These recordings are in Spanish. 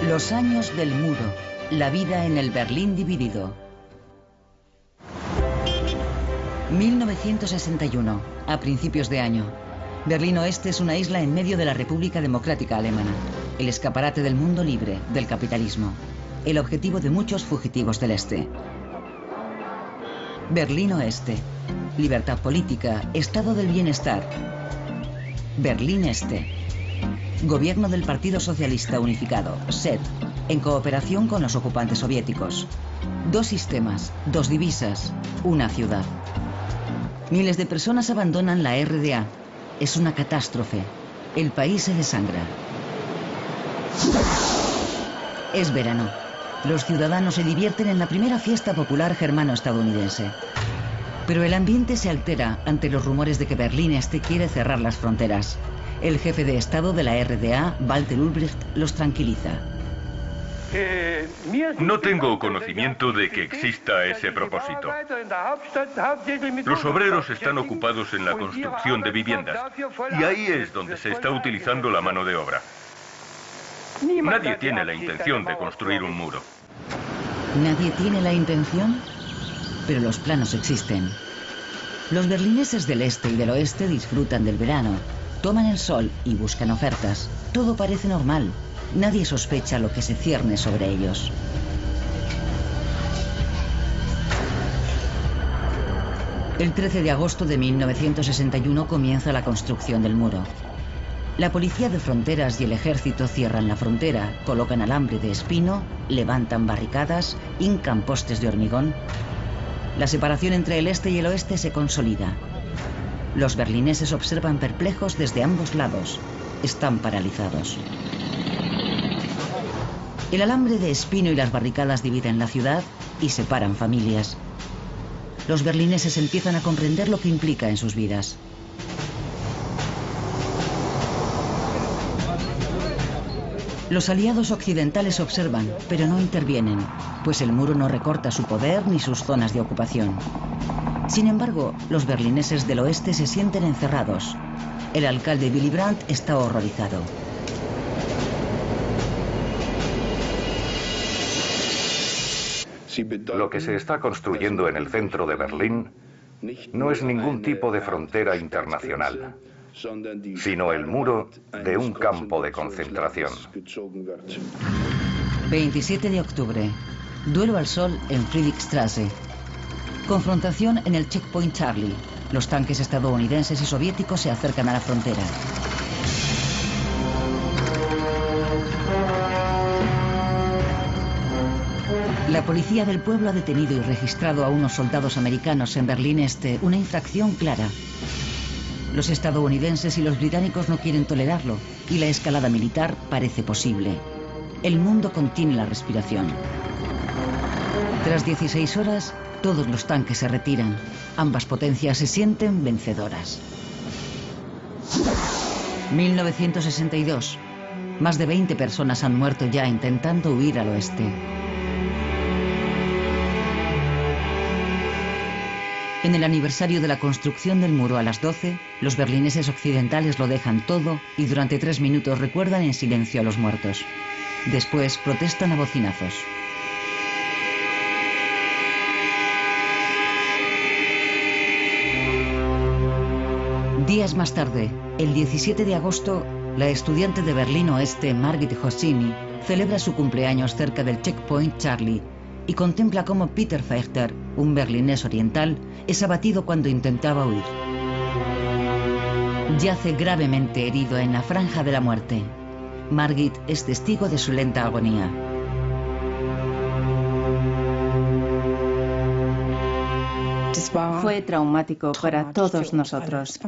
Los años del muro. La vida en el Berlín dividido. 1961, a principios de año. Berlín Oeste es una isla en medio de la República Democrática Alemana, el escaparate del mundo libre, del capitalismo, el objetivo de muchos fugitivos del Este. Berlín Oeste, libertad política, estado del bienestar. Berlín Este, gobierno del Partido Socialista Unificado, SED, en cooperación con los ocupantes soviéticos. 2 sistemas, 2 divisas, una ciudad. Miles de personas abandonan la RDA. Es una catástrofe. El país se desangra. Es verano. Los ciudadanos se divierten en la primera fiesta popular germano-estadounidense. Pero el ambiente se altera ante los rumores de que Berlín Este quiere cerrar las fronteras. El jefe de Estado de la RDA, Walter Ulbricht, los tranquiliza. No tengo conocimiento de que exista ese propósito. Los obreros están ocupados en la construcción de viviendas y ahí es donde se está utilizando la mano de obra. Nadie tiene la intención de construir un muro. ¿Nadie tiene la intención? Pero los planos existen. Los berlineses del este y del oeste disfrutan del verano, toman el sol y buscan ofertas. Todo parece normal. Nadie sospecha lo que se cierne sobre ellos. El 13 de agosto de 1961 comienza la construcción del muro. La policía de fronteras y el ejército cierran la frontera, colocan alambre de espino, levantan barricadas, hincan postes de hormigón. La separación entre el este y el oeste se consolida. Los berlineses observan perplejos desde ambos lados. Están paralizados. El alambre de espino y las barricadas dividen la ciudad y separan familias. Los berlineses empiezan a comprender lo que implica en sus vidas. Los aliados occidentales observan, pero no intervienen, pues el muro no recorta su poder ni sus zonas de ocupación. Sin embargo, los berlineses del oeste se sienten encerrados. El alcalde Willy Brandt está horrorizado. Lo que se está construyendo en el centro de Berlín no es ningún tipo de frontera internacional, sino el muro de un campo de concentración. 27 de octubre. Duelo al sol en Friedrichstraße. Confrontación en el Checkpoint Charlie. Los tanques estadounidenses y soviéticos se acercan a la frontera. La policía del pueblo ha detenido y registrado a unos soldados americanos en Berlín Este, una infracción clara. Los estadounidenses y los británicos no quieren tolerarlo y la escalada militar parece posible. El mundo contiene la respiración. Tras 16 horas, todos los tanques se retiran. Ambas potencias se sienten vencedoras. 1962. Más de 20 personas han muerto ya intentando huir al oeste. En el aniversario de la construcción del muro a las 12, los berlineses occidentales lo dejan todo y durante 3 minutos recuerdan en silencio a los muertos. Después protestan a bocinazos. Días más tarde, el 17 de agosto, la estudiante de Berlín Oeste, Margit Hoscini, celebra su cumpleaños cerca del Checkpoint Charlie y contempla cómo Peter Fechter, un berlinés oriental, es abatido cuando intentaba huir. Yace gravemente herido en la franja de la muerte. Margit es testigo de su lenta agonía. Fue traumático para todos nosotros.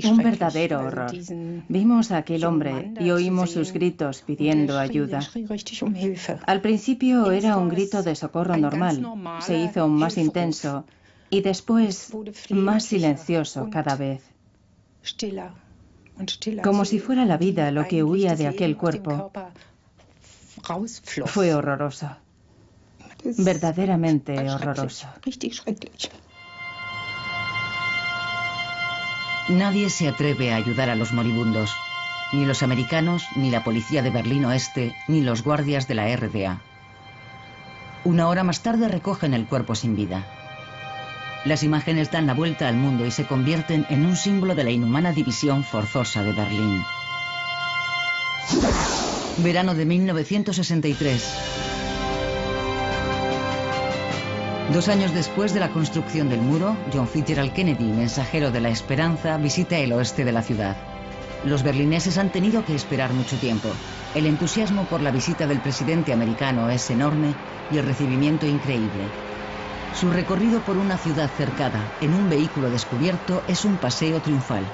Un verdadero horror. Vimos a aquel hombre y oímos sus gritos pidiendo ayuda. Al principio era un grito de socorro normal. Se hizo más intenso y después más silencioso cada vez. Como si fuera la vida lo que huía de aquel cuerpo. Fue horroroso. Verdaderamente horroroso. Nadie se atreve a ayudar a los moribundos. Ni los americanos, ni la policía de Berlín Oeste, ni los guardias de la RDA. Una hora más tarde recogen el cuerpo sin vida. Las imágenes dan la vuelta al mundo y se convierten en un símbolo de la inhumana división forzosa de Berlín. Verano de 1963. 2 años después de la construcción del muro, John Fitzgerald Kennedy, mensajero de la esperanza, visita el oeste de la ciudad. Los berlineses han tenido que esperar mucho tiempo. El entusiasmo por la visita del presidente americano es enorme y el recibimiento increíble. Su recorrido por una ciudad cercada en un vehículo descubierto es un paseo triunfal.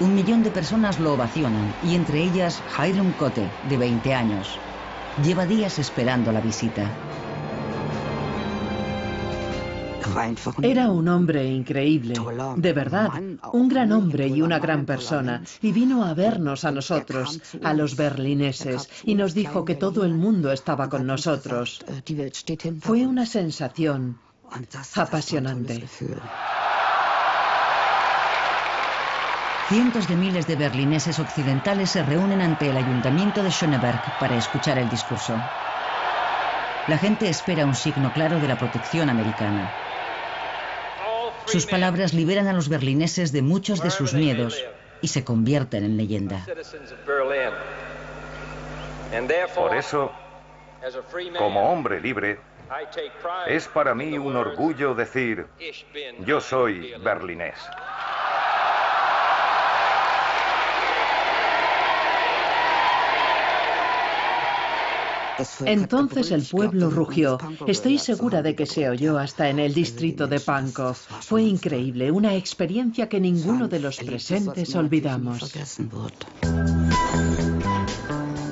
1 millón de personas lo ovacionan y entre ellas Hiram Cote, de 20 años. Lleva días esperando la visita. Era un hombre increíble, de verdad, un gran hombre y una gran persona, y vino a vernos a nosotros, a los berlineses, y nos dijo que todo el mundo estaba con nosotros. Fue una sensación apasionante. Cientos de miles de berlineses occidentales se reúnen ante el ayuntamiento de Schöneberg para escuchar el discurso. La gente espera un signo claro de la protección americana. Sus palabras liberan a los berlineses de muchos de sus miedos y se convierten en leyenda. Por eso, como hombre libre, es para mí un orgullo decir, yo soy berlinés. Entonces el pueblo rugió. Estoy segura de que se oyó hasta en el distrito de Pankow. Fue increíble, una experiencia que ninguno de los presentes olvidamos.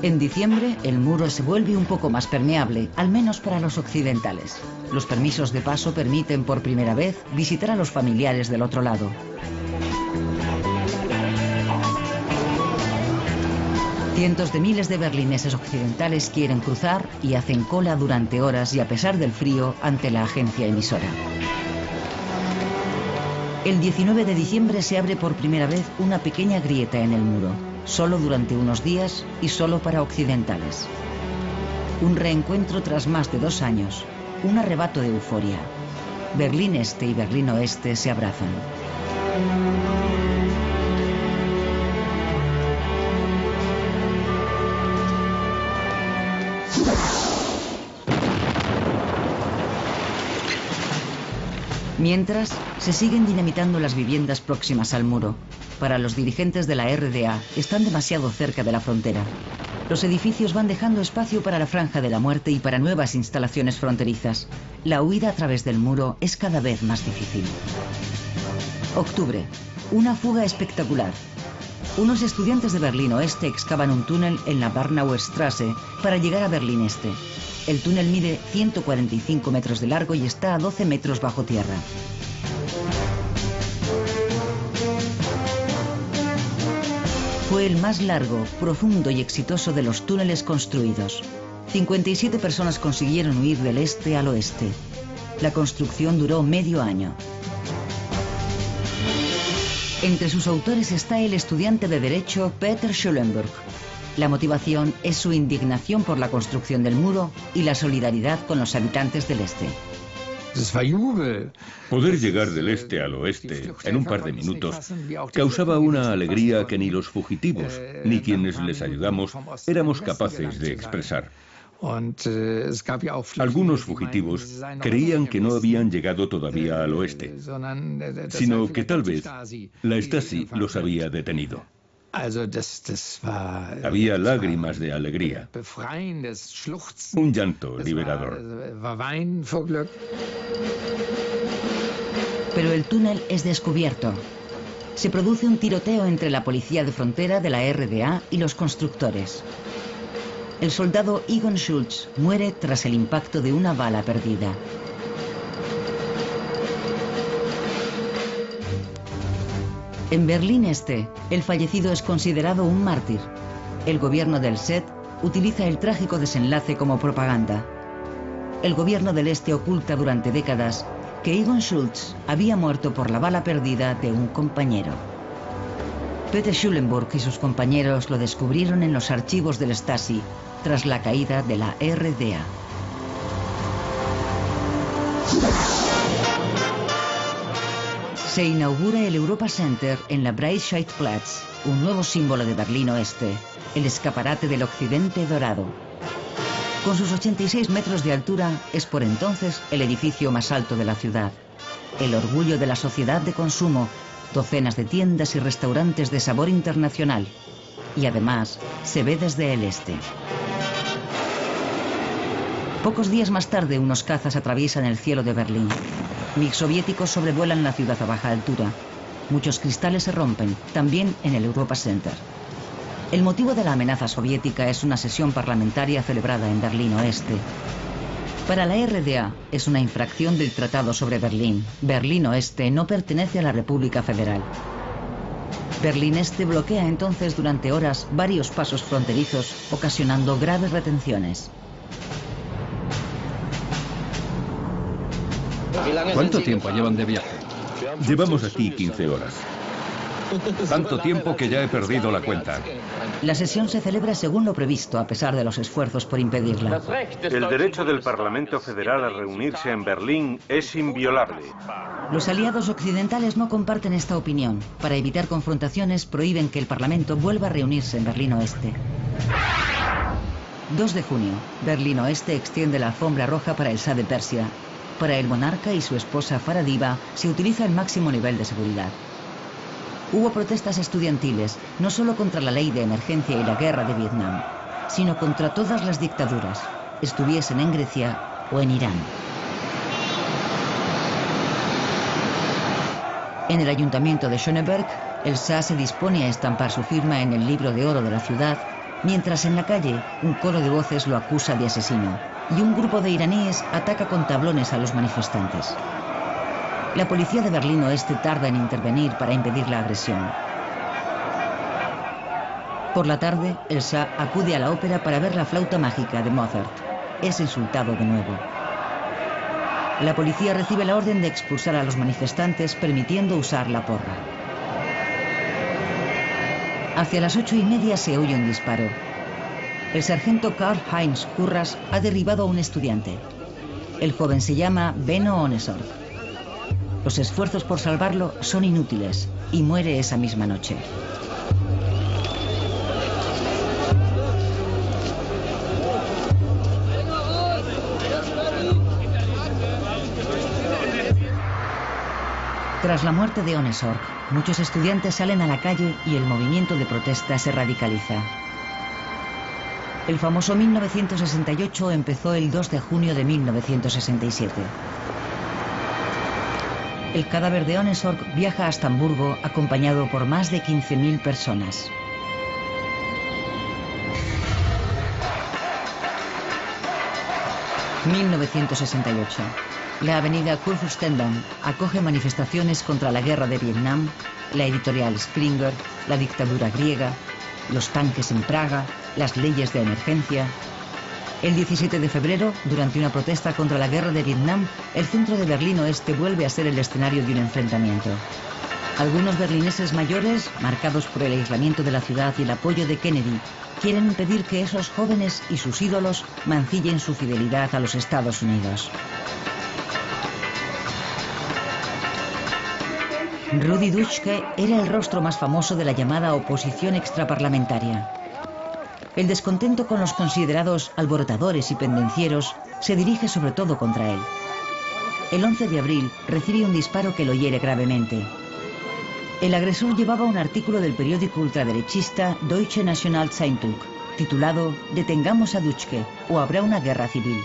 En diciembre, el muro se vuelve un poco más permeable, al menos para los occidentales. Los permisos de paso permiten por primera vez visitar a los familiares del otro lado. Cientos de miles de berlineses occidentales quieren cruzar y hacen cola durante horas y a pesar del frío ante la agencia emisora. El 19 de diciembre se abre por primera vez una pequeña grieta en el muro, solo durante unos días y solo para occidentales. Un reencuentro tras más de 2 años, un arrebato de euforia. Berlín Este y Berlín Oeste se abrazan. Mientras, se siguen dinamitando las viviendas próximas al muro. Para los dirigentes de la RDA, están demasiado cerca de la frontera. Los edificios van dejando espacio para la franja de la muerte y para nuevas instalaciones fronterizas. La huida a través del muro es cada vez más difícil. Octubre. Una fuga espectacular. Unos estudiantes de Berlín Oeste excavan un túnel en la Barnauer Straße para llegar a Berlín Este. El túnel mide 145 metros de largo y está a 12 metros bajo tierra. Fue el más largo, profundo y exitoso de los túneles construidos. 57 personas consiguieron huir del este al oeste. La construcción duró medio año. Entre sus autores está el estudiante de Derecho Peter Schulenburg. La motivación es su indignación por la construcción del muro y la solidaridad con los habitantes del este. Poder llegar del este al oeste en un par de minutos causaba una alegría que ni los fugitivos ni quienes les ayudamos éramos capaces de expresar. Algunos fugitivos creían que no habían llegado todavía al oeste, sino que tal vez la Stasi los había detenido. Había lágrimas de alegría, un llanto liberador. Pero el túnel es descubierto. Se produce un tiroteo entre la policía de frontera de la RDA y los constructores. El soldado Egon Schultz muere tras el impacto de una bala perdida. En Berlín Este, el fallecido es considerado un mártir. El gobierno del SED utiliza el trágico desenlace como propaganda. El gobierno del Este oculta durante décadas que Egon Schultz había muerto por la bala perdida de un compañero. Peter Schulenburg y sus compañeros lo descubrieron en los archivos del Stasi tras la caída de la RDA. Se inaugura el Europa Center en la Breitscheidplatz, un nuevo símbolo de Berlín Oeste, el escaparate del occidente dorado. Con sus 86 metros de altura, es por entonces el edificio más alto de la ciudad, el orgullo de la sociedad de consumo, docenas de tiendas y restaurantes de sabor internacional, y además se ve desde el este. Pocos días más tarde, unos cazas atraviesan el cielo de Berlín. MiG soviéticos sobrevuelan la ciudad a baja altura. Muchos cristales se rompen, también en el Europa Center. El motivo de la amenaza soviética es una sesión parlamentaria celebrada en Berlín Oeste. Para la RDA es una infracción del Tratado sobre Berlín. Berlín Oeste no pertenece a la República Federal. Berlín Este bloquea entonces durante horas varios pasos fronterizos, ocasionando graves retenciones. ¿Cuánto tiempo llevan de viaje? Llevamos aquí 15 horas. Tanto tiempo que ya he perdido la cuenta. La sesión se celebra según lo previsto, a pesar de los esfuerzos por impedirla. El derecho del Parlamento Federal a reunirse en Berlín es inviolable. Los aliados occidentales no comparten esta opinión. Para evitar confrontaciones, prohíben que el Parlamento vuelva a reunirse en Berlín Oeste. 2 de junio, Berlín Oeste extiende la alfombra roja para el Shah de Persia. Para el monarca y su esposa Farah Diba se utiliza el máximo nivel de seguridad. Hubo protestas estudiantiles, no solo contra la ley de emergencia y la guerra de Vietnam, sino contra todas las dictaduras, estuviesen en Grecia o en Irán. En el ayuntamiento de Schöneberg, el Shah se dispone a estampar su firma en el libro de oro de la ciudad, mientras en la calle un coro de voces lo acusa de asesino, y un grupo de iraníes ataca con tablones a los manifestantes. La policía de Berlín Oeste tarda en intervenir para impedir la agresión. Por la tarde, el Shah acude a la ópera para ver la flauta mágica de Mozart. Es insultado de nuevo. La policía recibe la orden de expulsar a los manifestantes, permitiendo usar la porra. Hacia las 8:30 se oye un disparo. El sargento Karl-Heinz Kurras ha derribado a un estudiante. El joven se llama Benno Ohnesorg. Los esfuerzos por salvarlo son inútiles y muere esa misma noche. Tras la muerte de Ohnesorg, muchos estudiantes salen a la calle y el movimiento de protesta se radicaliza. El famoso 1968 empezó el 2 de junio de 1967. El cadáver de Ohnesorg viaja hasta Hamburgo acompañado por más de 15.000 personas. ...1968... La avenida Kurfürstendamm acoge manifestaciones contra la guerra de Vietnam, la editorial Springer, la dictadura griega, los tanques en Praga, las leyes de emergencia. El 17 de febrero, durante una protesta contra la guerra de Vietnam, el centro de Berlín Oeste vuelve a ser el escenario de un enfrentamiento. Algunos berlineses mayores, marcados por el aislamiento de la ciudad y el apoyo de Kennedy, quieren impedir que esos jóvenes y sus ídolos mancillen su fidelidad a los Estados Unidos. Rudi Dutschke era el rostro más famoso de la llamada oposición extraparlamentaria. El descontento con los considerados alborotadores y pendencieros se dirige sobre todo contra él. El 11 de abril recibe un disparo que lo hiere gravemente. El agresor llevaba un artículo del periódico ultraderechista Deutsche Nationalzeitung, titulado «Detengamos a Dutschke o habrá una guerra civil».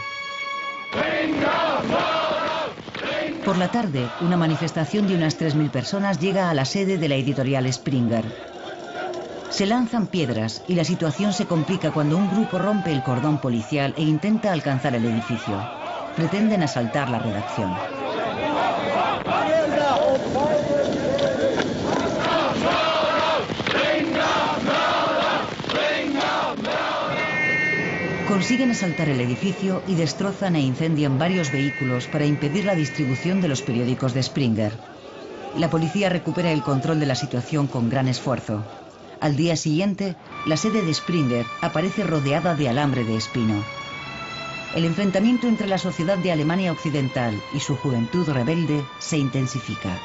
Por la tarde, una manifestación de unas 3.000 personas llega a la sede de la editorial Springer. Se lanzan piedras y la situación se complica cuando un grupo rompe el cordón policial e intenta alcanzar el edificio. Pretenden asaltar la redacción. Consiguen asaltar el edificio y destrozan e incendian varios vehículos para impedir la distribución de los periódicos de Springer. La policía recupera el control de la situación con gran esfuerzo. Al día siguiente, la sede de Springer aparece rodeada de alambre de espino. El enfrentamiento entre la sociedad de Alemania Occidental y su juventud rebelde se intensifica.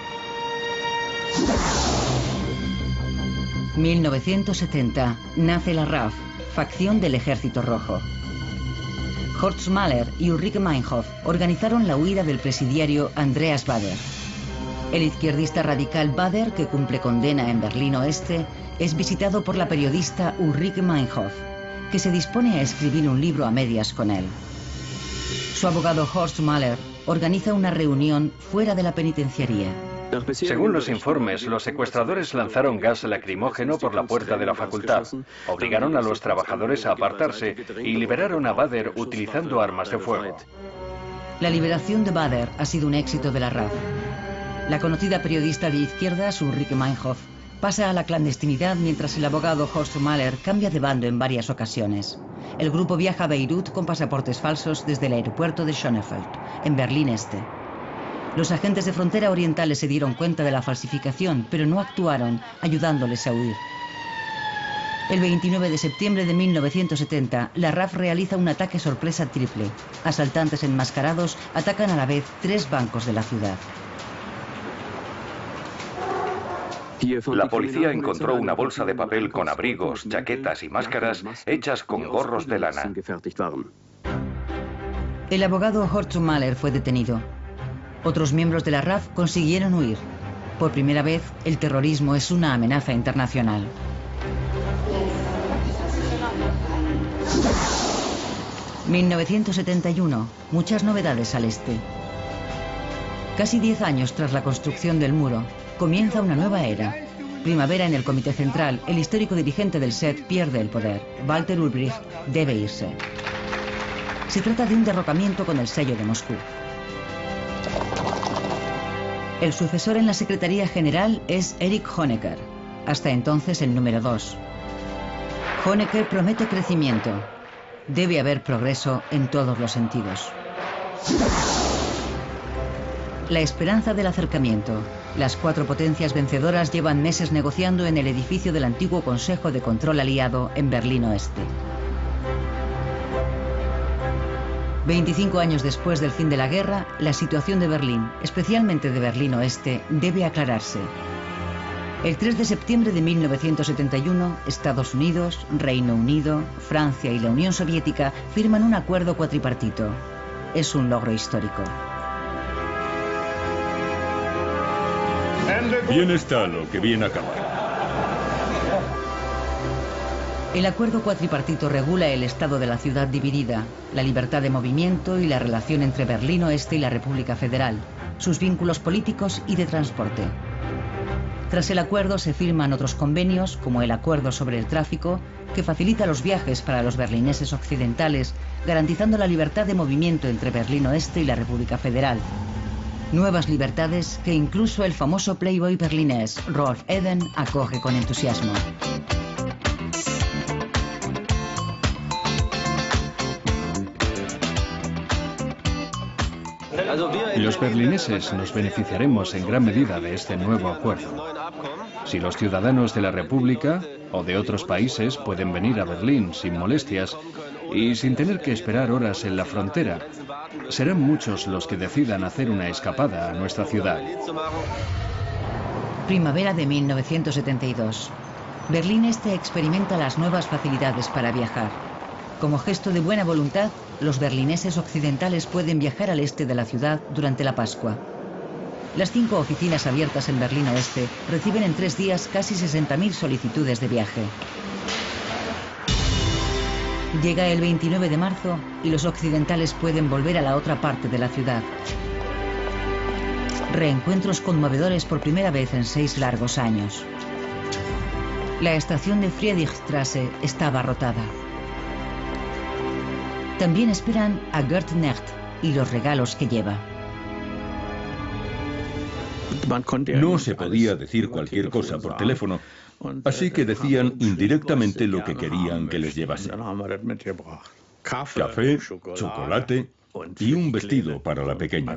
1970 nace la RAF, facción del Ejército Rojo. Horst Mahler y Ulrike Meinhof organizaron la huida del presidiario Andreas Baader. El izquierdista radical Baader, que cumple condena en Berlín Oeste, es visitado por la periodista Ulrike Meinhof, que se dispone a escribir un libro a medias con él. Su abogado Horst Mahler organiza una reunión fuera de la penitenciaría. Según los informes, los secuestradores lanzaron gas lacrimógeno por la puerta de la facultad, obligaron a los trabajadores a apartarse y liberaron a Baader utilizando armas de fuego. La liberación de Baader ha sido un éxito de la RAF. La conocida periodista de izquierdas, Ulrike Meinhof, pasa a la clandestinidad mientras el abogado Horst Mahler cambia de bando en varias ocasiones. El grupo viaja a Beirut con pasaportes falsos desde el aeropuerto de Schönefeld, en Berlín Este. Los agentes de frontera orientales se dieron cuenta de la falsificación, pero no actuaron, ayudándoles a huir. El 29 de septiembre de 1970, la RAF realiza un ataque sorpresa triple. Asaltantes enmascarados atacan a la vez 3 bancos de la ciudad. La policía encontró una bolsa de papel con abrigos, chaquetas y máscaras hechas con gorros de lana. El abogado Horst Mahler fue detenido. Otros miembros de la RAF consiguieron huir. Por primera vez, el terrorismo es una amenaza internacional. ...1971... muchas novedades al este. Casi 10 años tras la construcción del muro, comienza una nueva era. Primavera en el Comité Central, el histórico dirigente del SED pierde el poder. Walter Ulbricht debe irse. Se trata de un derrocamiento con el sello de Moscú. El sucesor en la Secretaría General es Erich Honecker, hasta entonces el número 2. Honecker promete crecimiento. Debe haber progreso en todos los sentidos. La esperanza del acercamiento. Las 4 potencias vencedoras llevan meses negociando en el edificio del antiguo Consejo de Control Aliado en Berlín Oeste. 25 años después del fin de la guerra, la situación de Berlín, especialmente de Berlín Oeste, debe aclararse. El 3 de septiembre de 1971, Estados Unidos, Reino Unido, Francia y la Unión Soviética firman un acuerdo cuatripartito. Es un logro histórico. Bien está lo que bien acaba. El acuerdo cuatripartito regula el estado de la ciudad dividida, la libertad de movimiento y la relación entre Berlín Oeste y la República Federal, sus vínculos políticos y de transporte. Tras el acuerdo se firman otros convenios, como el Acuerdo sobre el Tráfico, que facilita los viajes para los berlineses occidentales, garantizando la libertad de movimiento entre Berlín Oeste y la República Federal. Nuevas libertades que incluso el famoso playboy berlinés Rolf Eden acoge con entusiasmo. Los berlineses nos beneficiaremos en gran medida de este nuevo acuerdo. Si los ciudadanos de la República o de otros países pueden venir a Berlín sin molestias y sin tener que esperar horas en la frontera, serán muchos los que decidan hacer una escapada a nuestra ciudad. Primavera de 1972. Berlín Este experimenta las nuevas facilidades para viajar. Como gesto de buena voluntad, los berlineses occidentales pueden viajar al este de la ciudad durante la Pascua. Las 5 oficinas abiertas en Berlín Oeste reciben en 3 días casi 60.000 solicitudes de viaje. Llega el 29 de marzo y los occidentales pueden volver a la otra parte de la ciudad. Reencuentros conmovedores por primera vez en 6 largos años. La estación de Friedrichstraße está abarrotada. También esperan a Gerd Necht y los regalos que lleva. No se podía decir cualquier cosa por teléfono, así que decían indirectamente lo que querían que les llevase. Café, chocolate y un vestido para la pequeña.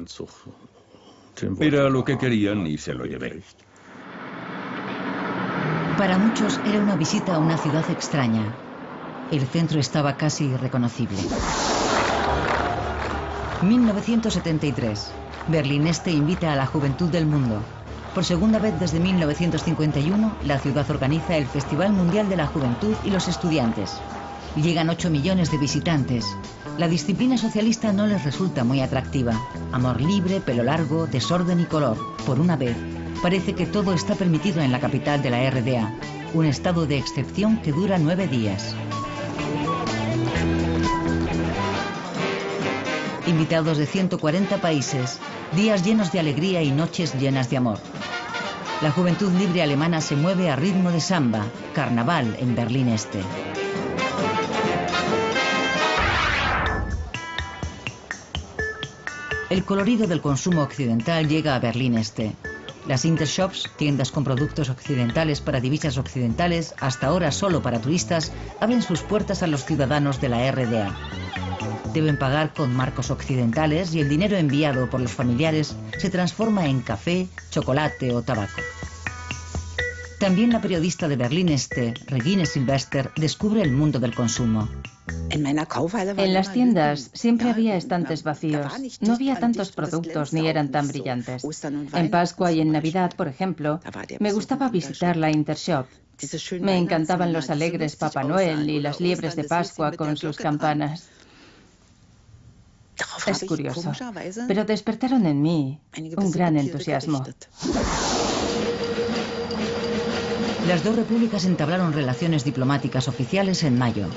Era lo que querían y se lo llevé. Para muchos era una visita a una ciudad extraña. El centro estaba casi irreconocible. 1973. Berlín Este invita a la juventud del mundo. Por segunda vez desde 1951, la ciudad organiza el Festival Mundial de la Juventud y los Estudiantes. Llegan 8 millones de visitantes. La disciplina socialista no les resulta muy atractiva. Amor libre, pelo largo, desorden y color. Por una vez, parece que todo está permitido en la capital de la RDA. Un estado de excepción que dura 9 días. Invitados de 140 países, días llenos de alegría y noches llenas de amor. La juventud libre alemana se mueve a ritmo de samba, carnaval en Berlín Este. El colorido del consumo occidental llega a Berlín Este. Las Intershops, tiendas con productos occidentales para divisas occidentales, hasta ahora solo para turistas, abren sus puertas a los ciudadanos de la RDA. Deben pagar con marcos occidentales y el dinero enviado por los familiares se transforma en café, chocolate o tabaco. También la periodista de Berlín Este, Regine Silvester, descubre el mundo del consumo. En las tiendas siempre había estantes vacíos. No había tantos productos ni eran tan brillantes. En Pascua y en Navidad, por ejemplo, me gustaba visitar la Intershop. Me encantaban los alegres Papá Noel y las liebres de Pascua con sus campanas. Es curioso, pero despertaron en mí un gran entusiasmo. Las dos repúblicas entablaron relaciones diplomáticas oficiales en mayo.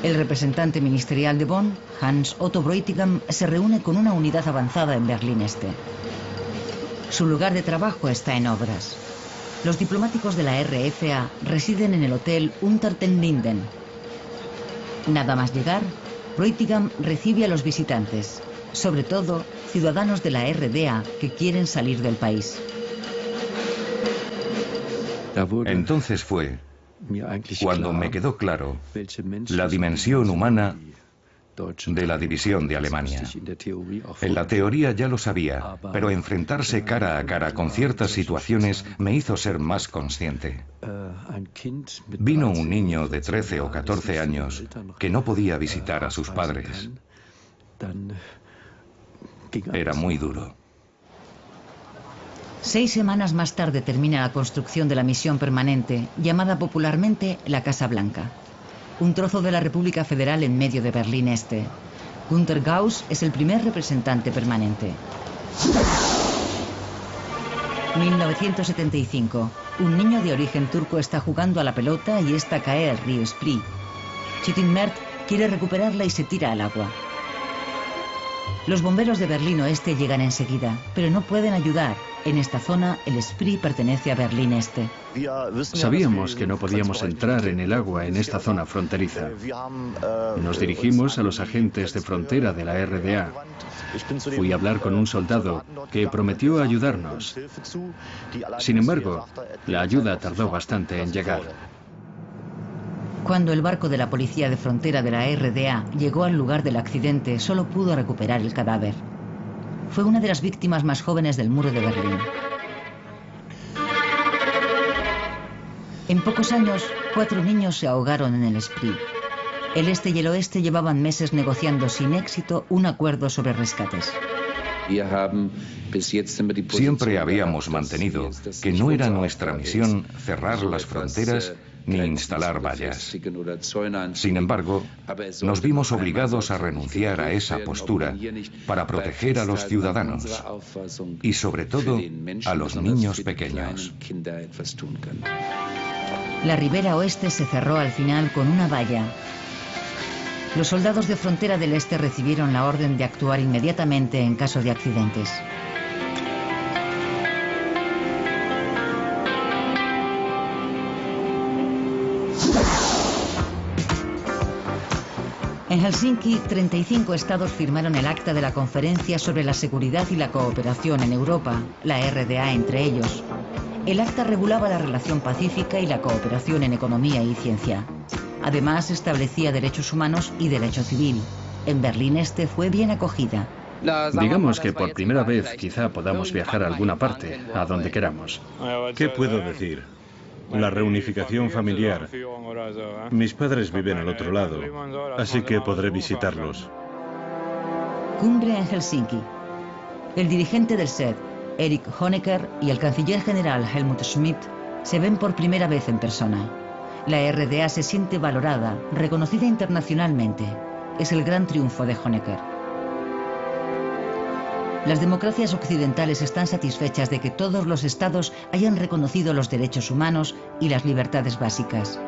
El representante ministerial de Bonn, Hans Otto Bräutigam, se reúne con una unidad avanzada en Berlín Este. Su lugar de trabajo está en obras. Los diplomáticos de la RFA residen en el hotel Unter den Linden. Nada más llegar, Bräutigam recibe a los visitantes, sobre todo ciudadanos de la RDA que quieren salir del país. Entonces fue cuando me quedó claro la dimensión humana de la división de Alemania. En la teoría ya lo sabía, pero enfrentarse cara a cara con ciertas situaciones me hizo ser más consciente. Vino un niño de 13 o 14 años que no podía visitar a sus padres. Era muy duro. 6 semanas más tarde termina la construcción de la misión permanente, llamada popularmente la Casa Blanca. Un trozo de la República Federal en medio de Berlín Este. Günter Gauss es el primer representante permanente. 1975. Un niño de origen turco está jugando a la pelota y esta cae al río Spree. Chitin Mert quiere recuperarla y se tira al agua. Los bomberos de Berlín Oeste llegan enseguida, pero no pueden ayudar. En esta zona, el Spree pertenece a Berlín Este. Sabíamos que no podíamos entrar en el agua en esta zona fronteriza. Nos dirigimos a los agentes de frontera de la RDA. Fui a hablar con un soldado que prometió ayudarnos. Sin embargo, la ayuda tardó bastante en llegar. Cuando el barco de la policía de frontera de la RDA llegó al lugar del accidente, solo pudo recuperar el cadáver. Fue una de las víctimas más jóvenes del muro de Berlín. En pocos años, 4 niños se ahogaron en el Spree. El este y el oeste llevaban meses negociando sin éxito un acuerdo sobre rescates. Siempre habíamos mantenido que no era nuestra misión cerrar las fronteras ni instalar vallas. Sin embargo, nos vimos obligados a renunciar a esa postura para proteger a los ciudadanos y, sobre todo, a los niños pequeños. La ribera oeste se cerró al final con una valla. Los soldados de frontera del este recibieron la orden de actuar inmediatamente en caso de accidentes. En Helsinki, 35 estados firmaron el acta de la Conferencia sobre la Seguridad y la Cooperación en Europa, la RDA entre ellos. El acta regulaba la relación pacífica y la cooperación en economía y ciencia. Además, establecía derechos humanos y derecho civil. En Berlín Este fue bien acogida. Digamos que por primera vez quizá podamos viajar a alguna parte, a donde queramos. ¿Qué puedo decir? La reunificación familiar. Mis padres viven al otro lado, así que podré visitarlos. Cumbre en Helsinki. El dirigente del SED, Erich Honecker, y el canciller general Helmut Schmidt se ven por primera vez en persona. La RDA se siente valorada, reconocida internacionalmente. Es el gran triunfo de Honecker. Las democracias occidentales están satisfechas de que todos los estados hayan reconocido los derechos humanos y las libertades básicas.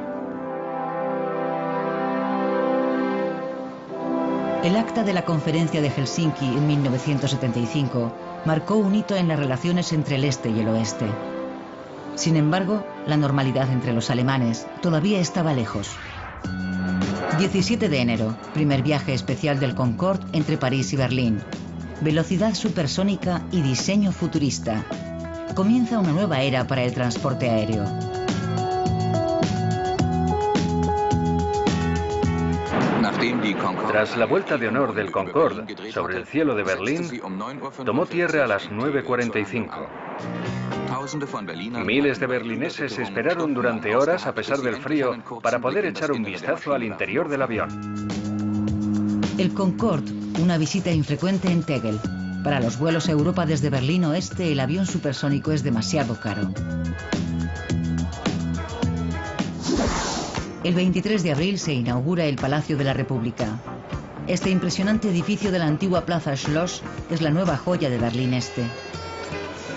El acta de la Conferencia de Helsinki en 1975 marcó un hito en las relaciones entre el este y el oeste. Sin embargo, la normalidad entre los alemanes todavía estaba lejos. 17 de enero, primer viaje especial del Concorde entre París y Berlín. Velocidad supersónica y diseño futurista. Comienza una nueva era para el transporte aéreo. Tras la vuelta de honor del Concorde sobre el cielo de Berlín, tomó tierra a las 9:45. Miles de berlineses esperaron durante horas, a pesar del frío, para poder echar un vistazo al interior del avión. El Concorde, una visita infrecuente en Tegel. Para los vuelos a Europa desde Berlín Oeste, el avión supersónico es demasiado caro. El 23 de abril se inaugura el Palacio de la República. Este impresionante edificio de la antigua Plaza Schloss es la nueva joya de Berlín Este.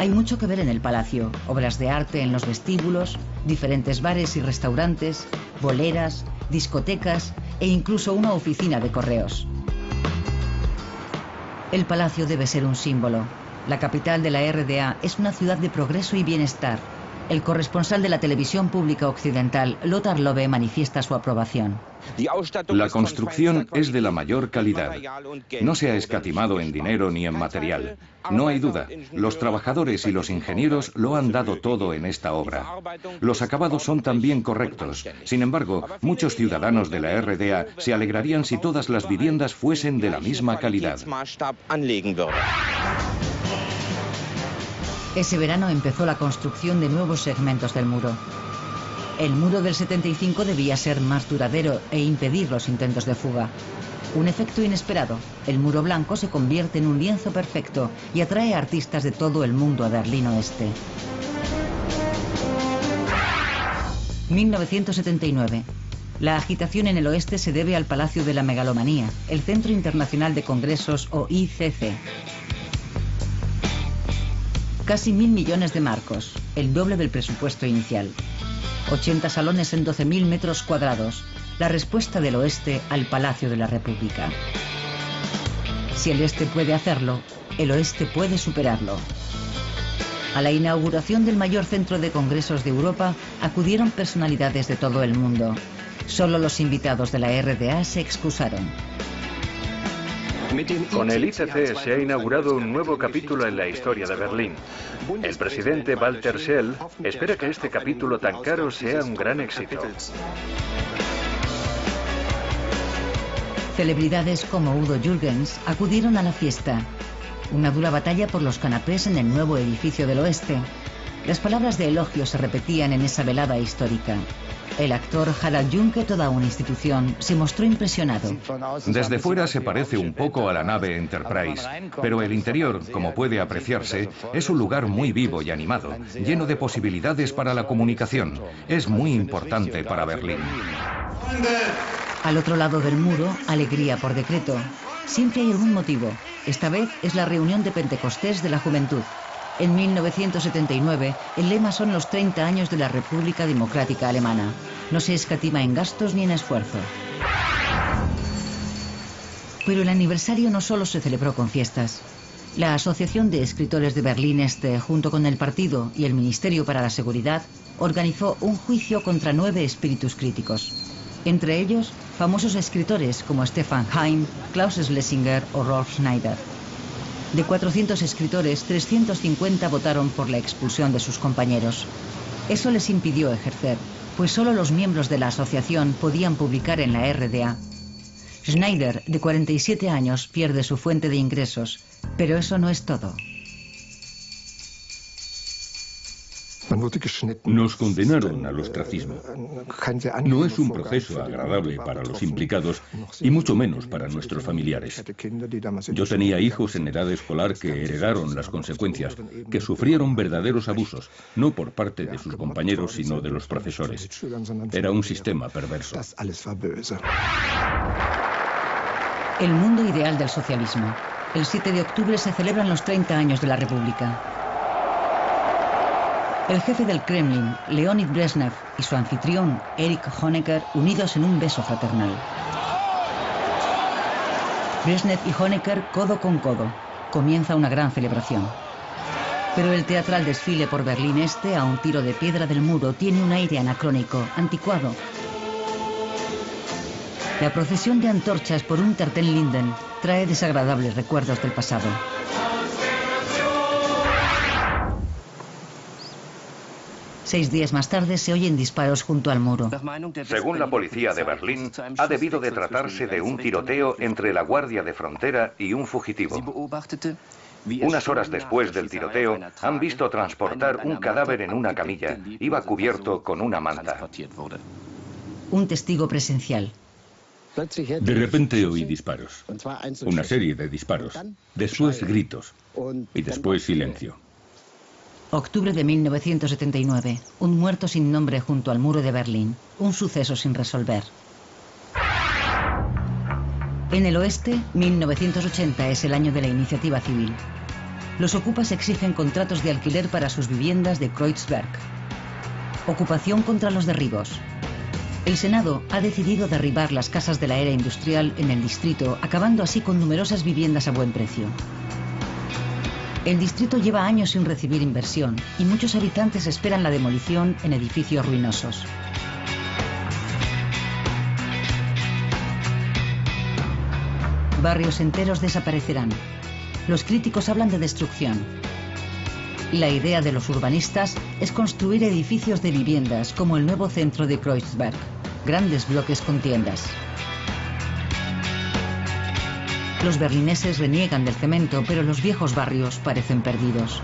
Hay mucho que ver en el palacio, obras de arte en los vestíbulos, diferentes bares y restaurantes, boleras, discotecas e incluso una oficina de correos. El palacio debe ser un símbolo. La capital de la RDA es una ciudad de progreso y bienestar. El corresponsal de la televisión pública occidental, Lothar Lobe, manifiesta su aprobación. La construcción es de la mayor calidad. No se ha escatimado en dinero ni en material. No hay duda, los trabajadores y los ingenieros lo han dado todo en esta obra. Los acabados son también correctos. Sin embargo, muchos ciudadanos de la RDA se alegrarían si todas las viviendas fuesen de la misma calidad. Ese verano empezó la construcción de nuevos segmentos del muro. El muro del 75 debía ser más duradero e impedir los intentos de fuga. Un efecto inesperado. El muro blanco se convierte en un lienzo perfecto y atrae a artistas de todo el mundo a Berlín Oeste. 1979. La agitación en el oeste se debe al Palacio de la Megalomanía, el Centro Internacional de Congresos o ICC. Casi 1.000 millones de marcos, el doble del presupuesto inicial. 80 salones en 12.000 metros cuadrados. La respuesta del oeste al Palacio de la República. Si el este puede hacerlo, el oeste puede superarlo. A la inauguración del mayor centro de congresos de Europa acudieron personalidades de todo el mundo. Solo los invitados de la RDA se excusaron. Con el ICC se ha inaugurado un nuevo capítulo en la historia de Berlín. El presidente Walter Scheel espera que este capítulo tan caro sea un gran éxito. Celebridades como Udo Jürgens acudieron a la fiesta. Una dura batalla por los canapés en el nuevo edificio del oeste. Las palabras de elogio se repetían en esa velada histórica. El actor Harald Junke, toda una institución, se mostró impresionado. Desde fuera se parece un poco a la nave Enterprise, pero el interior, como puede apreciarse, es un lugar muy vivo y animado, lleno de posibilidades para la comunicación. Es muy importante para Berlín. Al otro lado del muro, alegría por decreto. Siempre hay algún motivo. Esta vez es la reunión de Pentecostés de la juventud. En 1979, el lema son los 30 años de la República Democrática Alemana. No se escatima en gastos ni en esfuerzo. Pero el aniversario no solo se celebró con fiestas. La Asociación de Escritores de Berlín Este, junto con el partido y el Ministerio para la Seguridad, organizó un juicio contra 9 espíritus críticos. Entre ellos, famosos escritores como Stefan Heym, Klaus Schlesinger o Rolf Schneider. De 400 escritores, 350 votaron por la expulsión de sus compañeros. Eso les impidió ejercer, pues solo los miembros de la asociación podían publicar en la RDA. Schneider, de 47 años, pierde su fuente de ingresos, pero eso no es todo. Nos condenaron al ostracismo. No es un proceso agradable para los implicados y mucho menos para nuestros familiares. Yo tenía hijos en edad escolar que heredaron las consecuencias, que sufrieron verdaderos abusos, no por parte de sus compañeros, sino de los profesores. Era un sistema perverso. El mundo ideal del socialismo. El 7 de octubre se celebran los 30 años de la República. El jefe del Kremlin, Leonid Brezhnev, y su anfitrión, Erich Honecker, unidos en un beso fraternal. Brezhnev y Honecker codo con codo. Comienza una gran celebración. Pero el teatral desfile por Berlín Este, a un tiro de piedra del muro, tiene un aire anacrónico, anticuado. La procesión de antorchas por Unter den Linden trae desagradables recuerdos del pasado. Seis días más tarde se oyen disparos junto al muro. Según la policía de Berlín, ha debido de tratarse de un tiroteo entre la Guardia de Frontera y un fugitivo. Unas horas después del tiroteo, han visto transportar un cadáver en una camilla. Iba cubierto con una manta. Un testigo presencial. De repente oí disparos. Una serie de disparos. Después gritos. Y después silencio. Octubre de 1979. Un muerto sin nombre junto al muro de Berlín. Un suceso sin resolver. En el oeste, 1980 es el año de la iniciativa civil. Los ocupas exigen contratos de alquiler para sus viviendas de Kreuzberg. Ocupación contra los derribos. El Senado ha decidido derribar las casas de la era industrial en el distrito, acabando así con numerosas viviendas a buen precio. El distrito lleva años sin recibir inversión y muchos habitantes esperan la demolición en edificios ruinosos. Barrios enteros desaparecerán. Los críticos hablan de destrucción. La idea de los urbanistas es construir edificios de viviendas como el nuevo centro de Kreuzberg, grandes bloques con tiendas. Los berlineses reniegan del cemento, pero los viejos barrios parecen perdidos.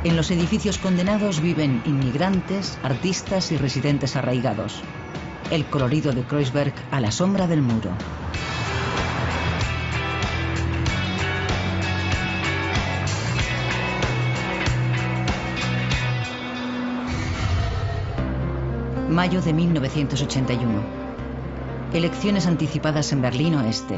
En los edificios condenados viven inmigrantes, artistas y residentes arraigados. El colorido de Kreuzberg a la sombra del muro. Mayo de 1981. Elecciones anticipadas en Berlín Oeste.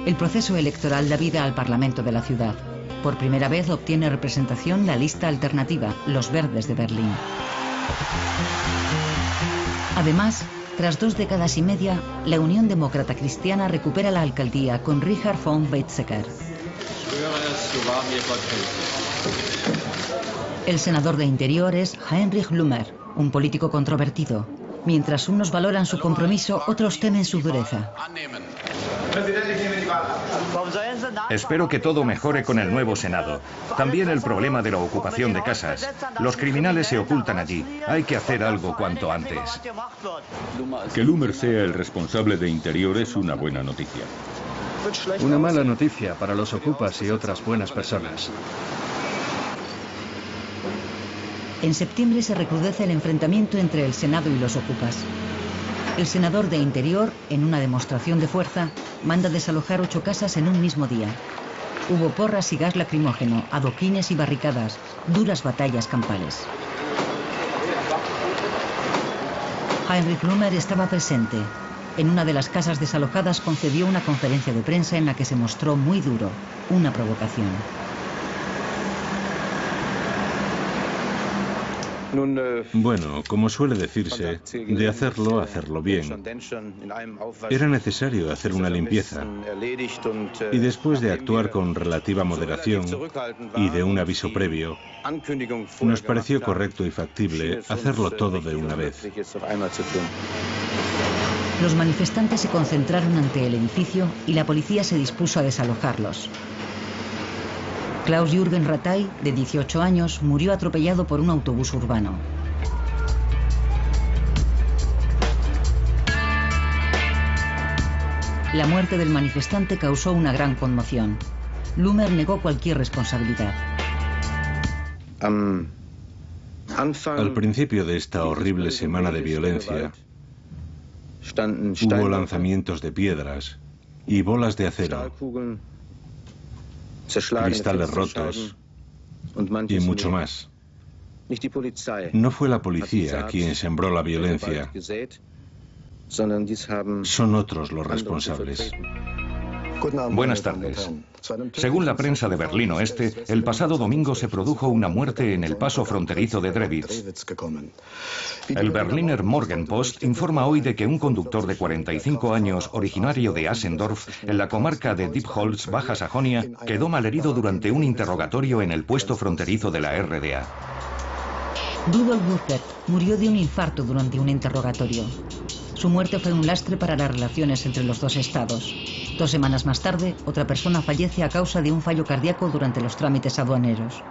El proceso electoral da vida al Parlamento de la ciudad. Por primera vez obtiene representación la lista alternativa, Los Verdes de Berlín. Además, tras 2 décadas y media, la Unión Demócrata Cristiana recupera la alcaldía con Richard von Weizsäcker. El senador de Interior es Heinrich Lummer, un político controvertido. Mientras unos valoran su compromiso, otros temen su dureza. Espero que todo mejore con el nuevo Senado. También el problema de la ocupación de casas. Los criminales se ocultan allí. Hay que hacer algo cuanto antes. Que Lummer sea el responsable de Interior es una buena noticia. Una mala noticia para los ocupas y otras buenas personas. En septiembre se recrudece el enfrentamiento entre el Senado y los ocupas. El senador de Interior, en una demostración de fuerza, manda desalojar 8 casas en un mismo día. Hubo porras y gas lacrimógeno, adoquines y barricadas, duras batallas campales. Heinrich Lummer estaba presente. En una de las casas desalojadas concedió una conferencia de prensa en la que se mostró muy duro, una provocación. Bueno, como suele decirse, de hacerlo bien. Era necesario hacer una limpieza. Y después de actuar con relativa moderación y de un aviso previo, nos pareció correcto y factible hacerlo todo de una vez. Los manifestantes se concentraron ante el edificio y la policía se dispuso a desalojarlos. Klaus-Jürgen Rattay, de 18 años, murió atropellado por un autobús urbano. La muerte del manifestante causó una gran conmoción. Luhmer negó cualquier responsabilidad. Al principio de esta horrible semana de violencia, hubo lanzamientos de piedras y bolas de acero, cristales rotos y mucho más. No fue la policía quien sembró la violencia, son otros los responsables. Buenas tardes. Según la prensa de Berlín Oeste, el pasado domingo se produjo una muerte en el paso fronterizo de Drewitz. El Berliner Morgenpost informa hoy de que un conductor de 45 años, originario de Asendorf, en la comarca de Diepholz, Baja Sajonia, quedó malherido durante un interrogatorio en el puesto fronterizo de la RDA. Rudolf Burkert murió de un infarto durante un interrogatorio. Su muerte fue un lastre para las relaciones entre los dos estados. 2 semanas más tarde, otra persona fallece a causa de un fallo cardíaco durante los trámites aduaneros.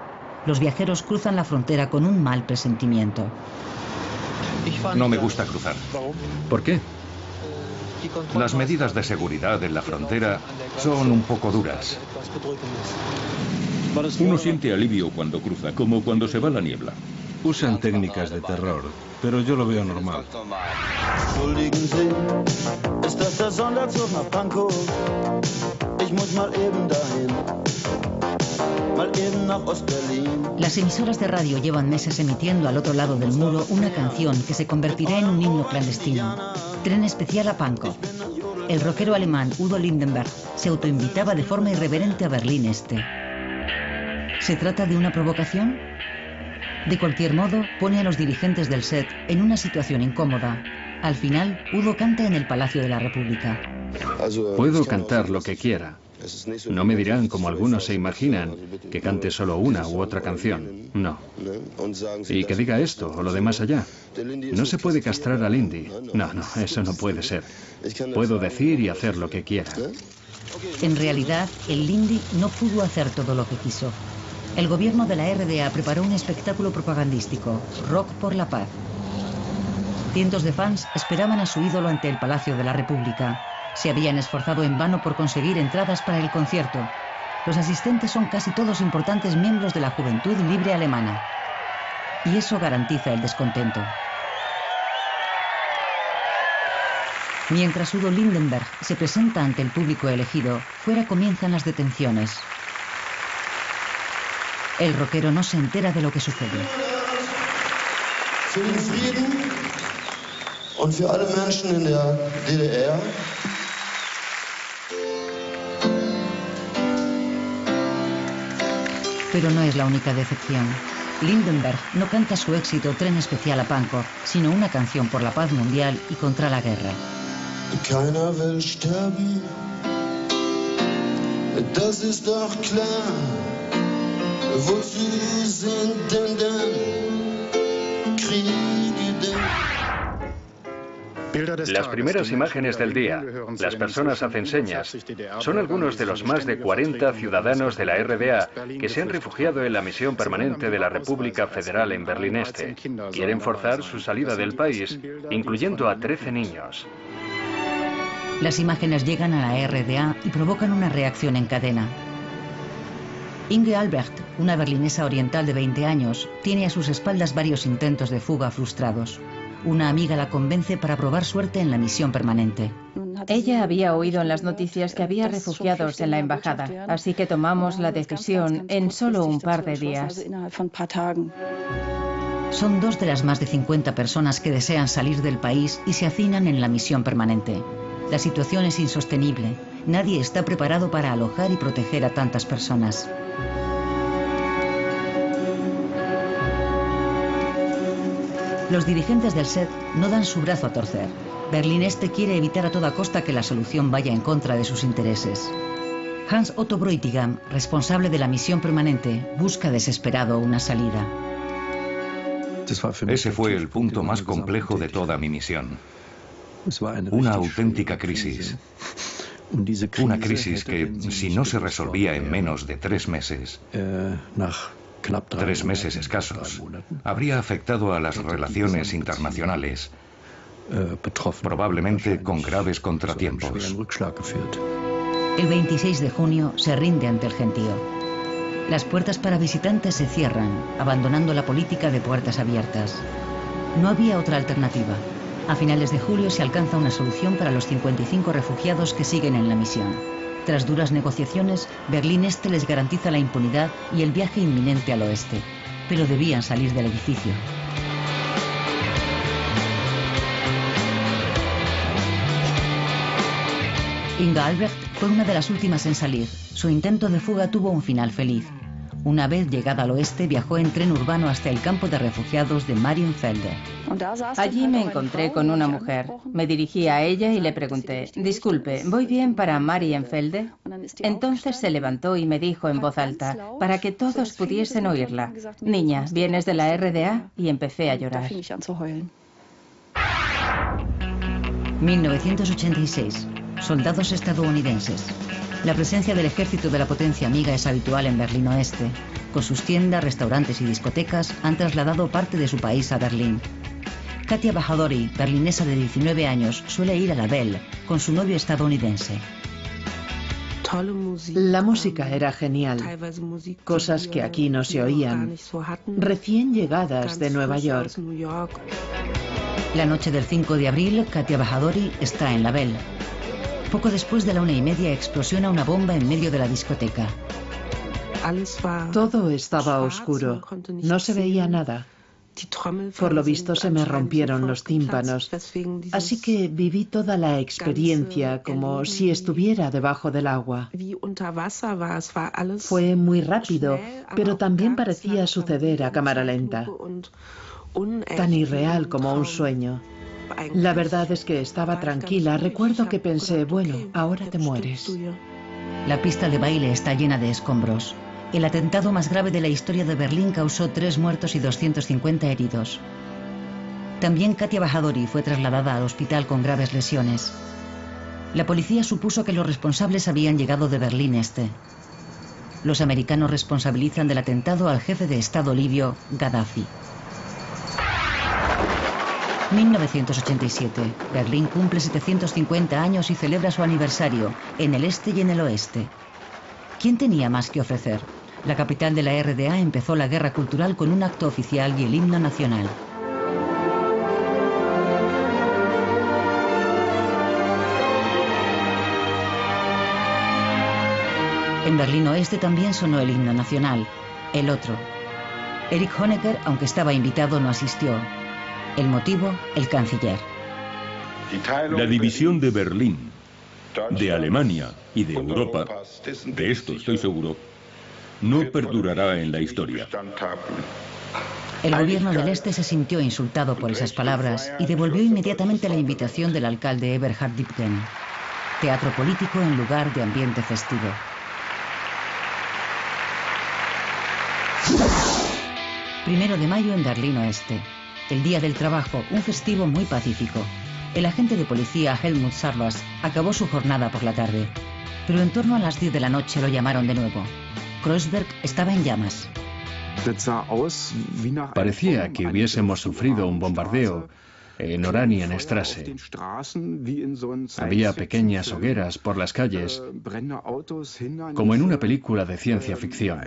Los viajeros cruzan la frontera con un mal presentimiento. No me gusta cruzar. ¿Por qué? Las medidas de seguridad en la frontera son un poco duras. Uno siente alivio cuando cruza, como cuando se va la niebla. Usan técnicas de terror, pero yo lo veo normal. Las emisoras de radio llevan meses emitiendo al otro lado del muro una canción que se convertirá en un himno clandestino. Tren especial a Pankow. El rockero alemán Udo Lindenberg se autoinvitaba de forma irreverente a Berlín Este. ¿Se trata de una provocación? De cualquier modo, pone a los dirigentes del SED en una situación incómoda. Al final, Udo canta en el Palacio de la República. Puedo cantar lo que quiera. No me dirán, como algunos se imaginan, que cante solo una u otra canción. No. Y que diga esto o lo de más allá. No se puede castrar al Lindy. No, eso no puede ser. Puedo decir y hacer lo que quiera. En realidad, el Lindy no pudo hacer todo lo que quiso. El gobierno de la RDA preparó un espectáculo propagandístico, Rock por la Paz. Cientos de fans esperaban a su ídolo ante el Palacio de la República. Se habían esforzado en vano por conseguir entradas para el concierto. Los asistentes son casi todos importantes miembros de la Juventud Libre Alemana. Y eso garantiza el descontento. Mientras Udo Lindenberg se presenta ante el público elegido, fuera comienzan las detenciones. El rockero no se entera de lo que sucede. Für den Frieden und für alle Menschen in der DDR. Pero no es la única decepción. Lindenberg no canta su éxito Tren especial a Pankow, sino una canción por la paz mundial y contra la guerra. Keiner will sterben, das ist doch klar. Wozu sind denn Kriege denn? Las primeras imágenes del día, las personas hacen señas, son algunos de los más de 40 ciudadanos de la RDA que se han refugiado en la misión permanente de la República Federal en Berlín Este. Quieren forzar su salida del país, incluyendo a 13 niños. Las imágenes llegan a la RDA y provocan una reacción en cadena. Inge Albrecht, una berlinesa oriental de 20 años, tiene a sus espaldas varios intentos de fuga frustrados. Una amiga la convence para probar suerte en la misión permanente. Ella había oído en las noticias que había refugiados en la embajada, así que tomamos la decisión en solo un par de días. Son 2 de las más de 50 personas que desean salir del país y se hacinan en la misión permanente. La situación es insostenible. Nadie está preparado para alojar y proteger a tantas personas. Los dirigentes del SED no dan su brazo a torcer. Berlín Este quiere evitar a toda costa que la solución vaya en contra de sus intereses. Hans Otto Bräutigam, responsable de la misión permanente, busca desesperado una salida. Ese fue el punto más complejo de toda mi misión. Una auténtica crisis. Una crisis que, si no se resolvía en menos de 3 meses, 3 meses escasos, habría afectado a las relaciones internacionales probablemente con graves contratiempos. El 26 de junio se rinde ante el gentío. Las puertas para visitantes se cierran, abandonando la política de puertas abiertas. No había otra alternativa. A finales de julio se alcanza una solución para los 55 refugiados que siguen en la misión. Tras duras negociaciones, Berlín Este les garantiza la impunidad y el viaje inminente al oeste, pero debían salir del edificio. Inga Albrecht fue una de las últimas en salir. Su intento de fuga tuvo un final feliz. Una vez llegada al oeste, viajó en tren urbano hasta el campo de refugiados de Marienfelde. Allí me encontré con una mujer. Me dirigí a ella y le pregunté, disculpe, ¿voy bien para Marienfelde? Entonces se levantó y me dijo en voz alta, para que todos pudiesen oírla, niña, ¿vienes de la RDA? Y empecé a llorar. 1986. Soldados estadounidenses. La presencia del ejército de la potencia amiga es habitual en Berlín Oeste. Con sus tiendas, restaurantes y discotecas han trasladado parte de su país a Berlín. Katia Bajadori, berlinesa de 19 años, suele ir a la Belle con su novio estadounidense. La música era genial, cosas que aquí no se oían, recién llegadas de Nueva York. La noche del 5 de abril, Katia Bajadori está en la Belle. Poco después de la 1:30 explosiona una bomba en medio de la discoteca. Todo estaba oscuro, no se veía nada. Por lo visto se me rompieron los tímpanos, así que viví toda la experiencia como si estuviera debajo del agua. Fue muy rápido, pero también parecía suceder a cámara lenta, tan irreal como un sueño. La verdad es que estaba tranquila. Recuerdo que pensé, bueno, ahora te mueres. La pista de baile está llena de escombros. El atentado más grave de la historia de Berlín causó 3 muertos y 250 heridos. También Katia Bajadori fue trasladada al hospital con graves lesiones. La policía supuso que los responsables habían llegado de Berlín Este. Los americanos responsabilizan del atentado al jefe de Estado libio, Gaddafi. 1987. Berlín cumple 750 años y celebra su aniversario, en el este y en el oeste. ¿Quién tenía más que ofrecer? La capital de la RDA empezó la guerra cultural con un acto oficial y el himno nacional. En Berlín Oeste también sonó el himno nacional, el otro. Erich Honecker, aunque estaba invitado, no asistió. El motivo, el canciller. La división de Berlín, de Alemania y de Europa, de esto estoy seguro, no perdurará en la historia. El gobierno del Este se sintió insultado por esas palabras y devolvió inmediatamente la invitación del alcalde Eberhard Diepgen. Teatro político en lugar de ambiente festivo. Primero de mayo en Berlín Oeste. El Día del Trabajo, un festivo muy pacífico. El agente de policía Helmut Sarvas acabó su jornada por la tarde, pero en torno a las 10 de la noche lo llamaron de nuevo. Kreuzberg estaba en llamas. Parecía que hubiésemos sufrido un bombardeo en Oranienstraße. Había pequeñas hogueras por las calles, como en una película de ciencia ficción.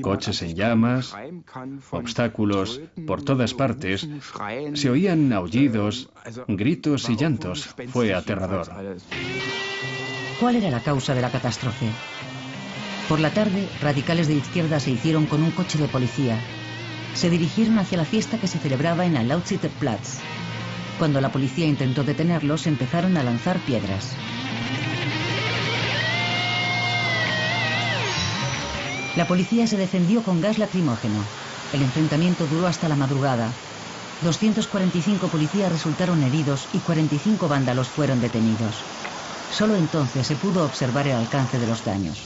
Coches en llamas, obstáculos por todas partes. Se oían aullidos, gritos y llantos. Fue aterrador. ¿Cuál era la causa de la catástrofe? Por la tarde, radicales de izquierda se hicieron con un coche de policía. Se dirigieron hacia la fiesta que se celebraba en el Lautsiter Platz. Cuando la policía intentó detenerlos, empezaron a lanzar piedras. La policía se defendió con gas lacrimógeno. El enfrentamiento duró hasta la madrugada. 245 policías resultaron heridos y 45 vándalos fueron detenidos. Solo entonces se pudo observar el alcance de los daños.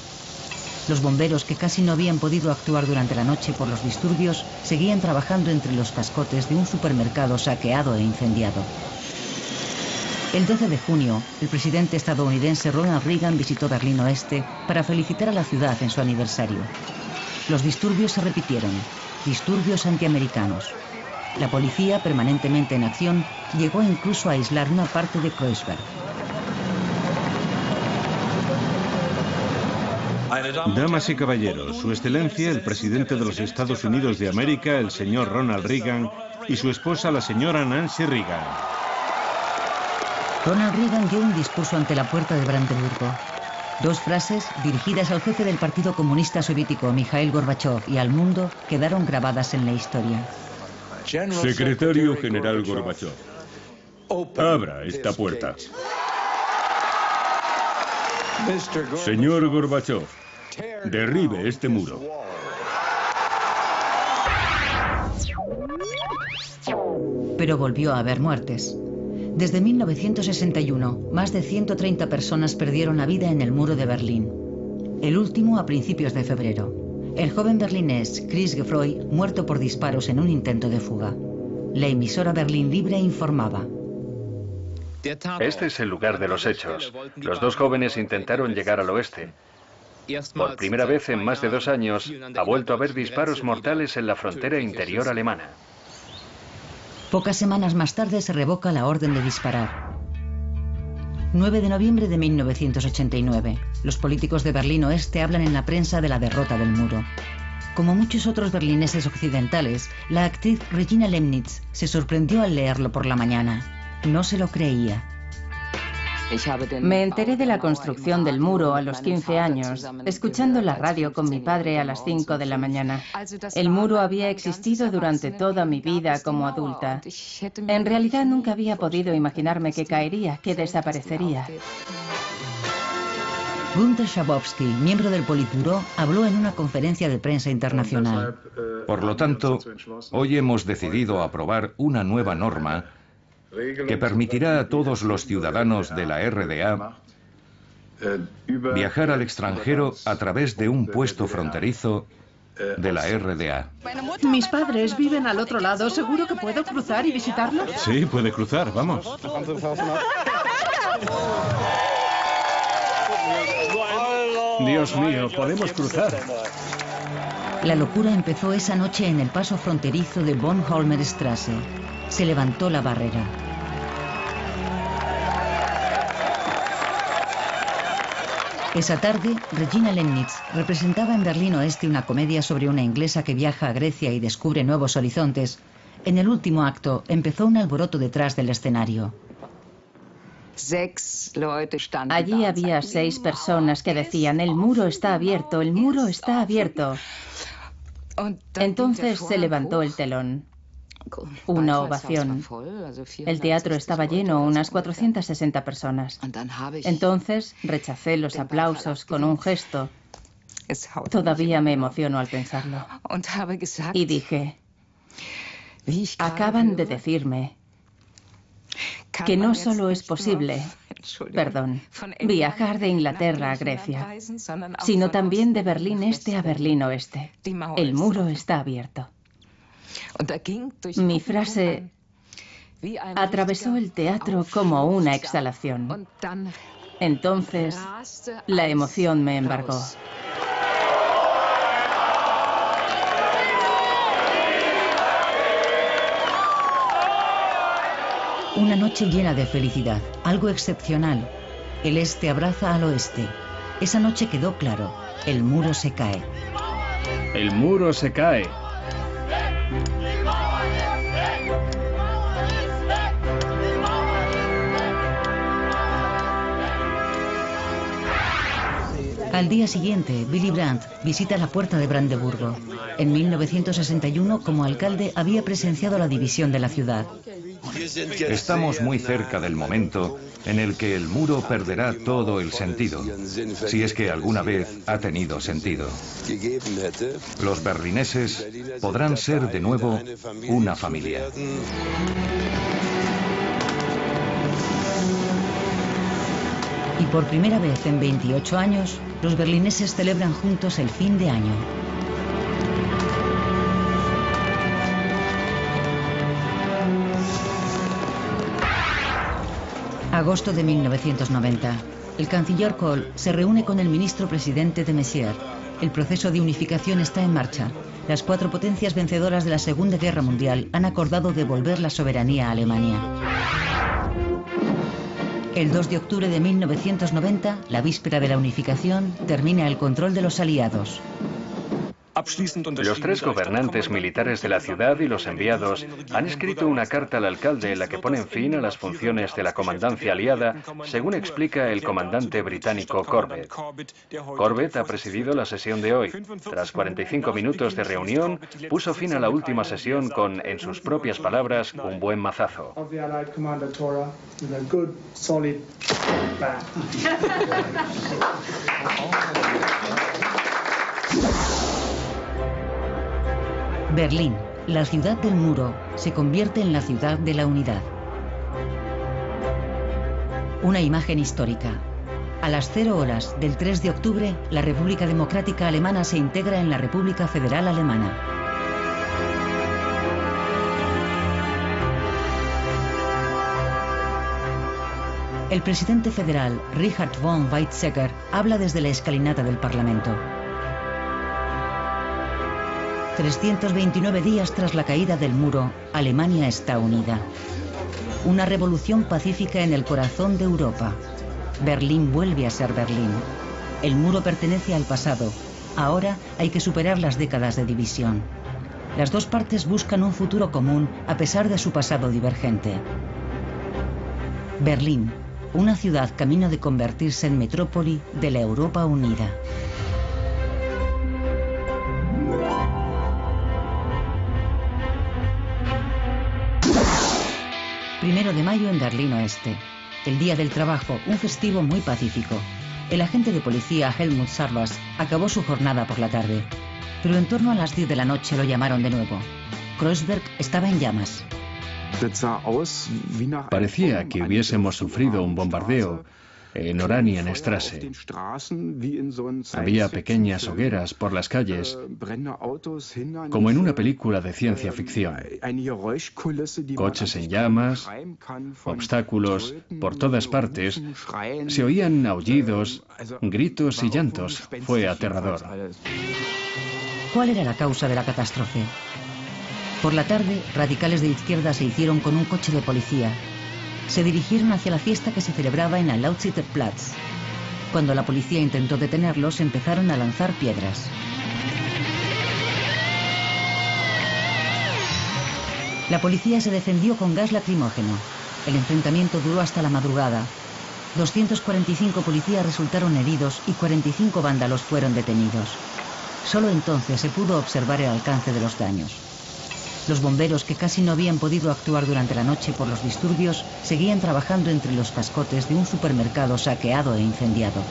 Los bomberos, que casi no habían podido actuar durante la noche por los disturbios, seguían trabajando entre los cascotes de un supermercado saqueado e incendiado. El 12 de junio, el presidente estadounidense Ronald Reagan visitó Berlín Oeste para felicitar a la ciudad en su aniversario. Los disturbios se repitieron, disturbios antiamericanos. La policía, permanentemente en acción, llegó incluso a aislar una parte de Kreuzberg. Damas y caballeros, Su Excelencia, el presidente de los Estados Unidos de América, el señor Ronald Reagan, y su esposa, la señora Nancy Reagan. Ronald Reagan dio un discurso ante la puerta de Brandeburgo. Dos frases, dirigidas al jefe del Partido Comunista Soviético, Mikhail Gorbachev, y al mundo, quedaron grabadas en la historia. Secretario General Gorbachev, abra esta puerta. Señor Gorbachev, derribe este muro. Pero volvió a haber muertes. Desde 1961, más de 130 personas perdieron la vida en el muro de Berlín. El último a principios de febrero. El joven berlinés Chris Gefroy, muerto por disparos en un intento de fuga. La emisora Berlín Libre informaba. Este es el lugar de los hechos. Los dos jóvenes intentaron llegar al oeste. Por primera vez en más de 2 años, ha vuelto a haber disparos mortales en la frontera interior alemana. Pocas semanas más tarde se revoca la orden de disparar. 9 de noviembre de 1989. Los políticos de Berlín Oeste hablan en la prensa de la derrota del muro. Como muchos otros berlineses occidentales, la actriz Regina Lemnitz se sorprendió al leerlo por la mañana. No se lo creía. Me enteré de la construcción del muro a los 15 años, escuchando la radio con mi padre a las 5 de la mañana. El muro había existido durante toda mi vida como adulta. En realidad nunca había podido imaginarme que caería, que desaparecería. Günter Schabowski, miembro del Politburó, habló en una conferencia de prensa internacional. Por lo tanto, hoy hemos decidido aprobar una nueva norma que permitirá a todos los ciudadanos de la RDA viajar al extranjero a través de un puesto fronterizo de la RDA. Mis padres viven al otro lado. ¿Seguro que puedo cruzar y visitarlos? Sí, puede cruzar, vamos. Dios mío, podemos cruzar. La locura empezó esa noche en el paso fronterizo de Bornholmer-Straße. Se levantó la barrera. Esa tarde, Regina Lemnitz representaba en Berlín Oeste una comedia sobre una inglesa que viaja a Grecia y descubre nuevos horizontes. En el último acto, empezó un alboroto detrás del escenario. Allí había 6 personas que decían: el muro está abierto, el muro está abierto. Entonces se levantó el telón. Una ovación. El teatro estaba lleno, unas 460 personas. Entonces rechacé los aplausos con un gesto. Todavía me emociono al pensarlo. Y dije: acaban de decirme que no solo es posible, viajar de Inglaterra a Grecia, sino también de Berlín Este a Berlín Oeste. El muro está abierto. Mi frase atravesó el teatro como una exhalación. Entonces, la emoción me embargó. Una noche llena de felicidad, algo excepcional. El este abraza al oeste. Esa noche quedó claro, el muro se cae. El muro se cae. Al día siguiente, Willy Brandt visita la puerta de Brandeburgo. En 1961, como alcalde, había presenciado la división de la ciudad. Estamos muy cerca del momento en el que el muro perderá todo el sentido, si es que alguna vez ha tenido sentido. Los berlineses podrán ser de nuevo una familia. Y por primera vez en 28 años, los berlineses celebran juntos el fin de año. Agosto de 1990. El canciller Kohl se reúne con el ministro presidente de Messier. El proceso de unificación está en marcha. Las 4 potencias vencedoras de la Segunda Guerra Mundial han acordado devolver la soberanía a Alemania. El 2 de octubre de 1990, la víspera de la unificación, termina el control de los aliados. Los 3 gobernantes militares de la ciudad y los enviados han escrito una carta al alcalde en la que ponen fin a las funciones de la comandancia aliada, según explica el comandante británico Corbett. Corbett ha presidido la sesión de hoy. Tras 45 minutos de reunión, puso fin a la última sesión con, en sus propias palabras, un buen mazazo. Berlín, la ciudad del muro, se convierte en la ciudad de la unidad. Una imagen histórica. A las 0 horas del 3 de octubre, la República Democrática Alemana se integra en la República Federal Alemana. El presidente federal, Richard von Weizsäcker, habla desde la escalinata del Parlamento. 329 días tras la caída del muro, Alemania está unida. Una revolución pacífica en el corazón de Europa. Berlín vuelve a ser Berlín. El muro pertenece al pasado. Ahora hay que superar las décadas de división. Las 2 partes buscan un futuro común a pesar de su pasado divergente. Berlín, una ciudad camino de convertirse en metrópoli de la Europa unida. Primero de mayo en Berlín Oeste. El Día del Trabajo, un festivo muy pacífico. El agente de policía Helmut Sarvas acabó su jornada por la tarde, pero en torno a las 10 de la noche lo llamaron de nuevo. Kreuzberg estaba en llamas. Parecía que hubiésemos sufrido un bombardeo en Oranienstraße. Había pequeñas hogueras por las calles, como en una película de ciencia ficción. Coches en llamas, obstáculos por todas partes. Se oían aullidos, gritos y llantos. Fue aterrador. ¿Cuál era la causa de la catástrofe? Por la tarde, radicales de izquierda se hicieron con un coche de policía. Se dirigieron hacia la fiesta que se celebraba en el Lausitzer Platz. Cuando la policía intentó detenerlos, empezaron a lanzar piedras. La policía se defendió con gas lacrimógeno. El enfrentamiento duró hasta la madrugada. 245 policías resultaron heridos y 45 vándalos fueron detenidos. Solo entonces se pudo observar el alcance de los daños. Los bomberos, que casi no habían podido actuar durante la noche por los disturbios, seguían trabajando entre los cascotes de un supermercado saqueado e incendiado.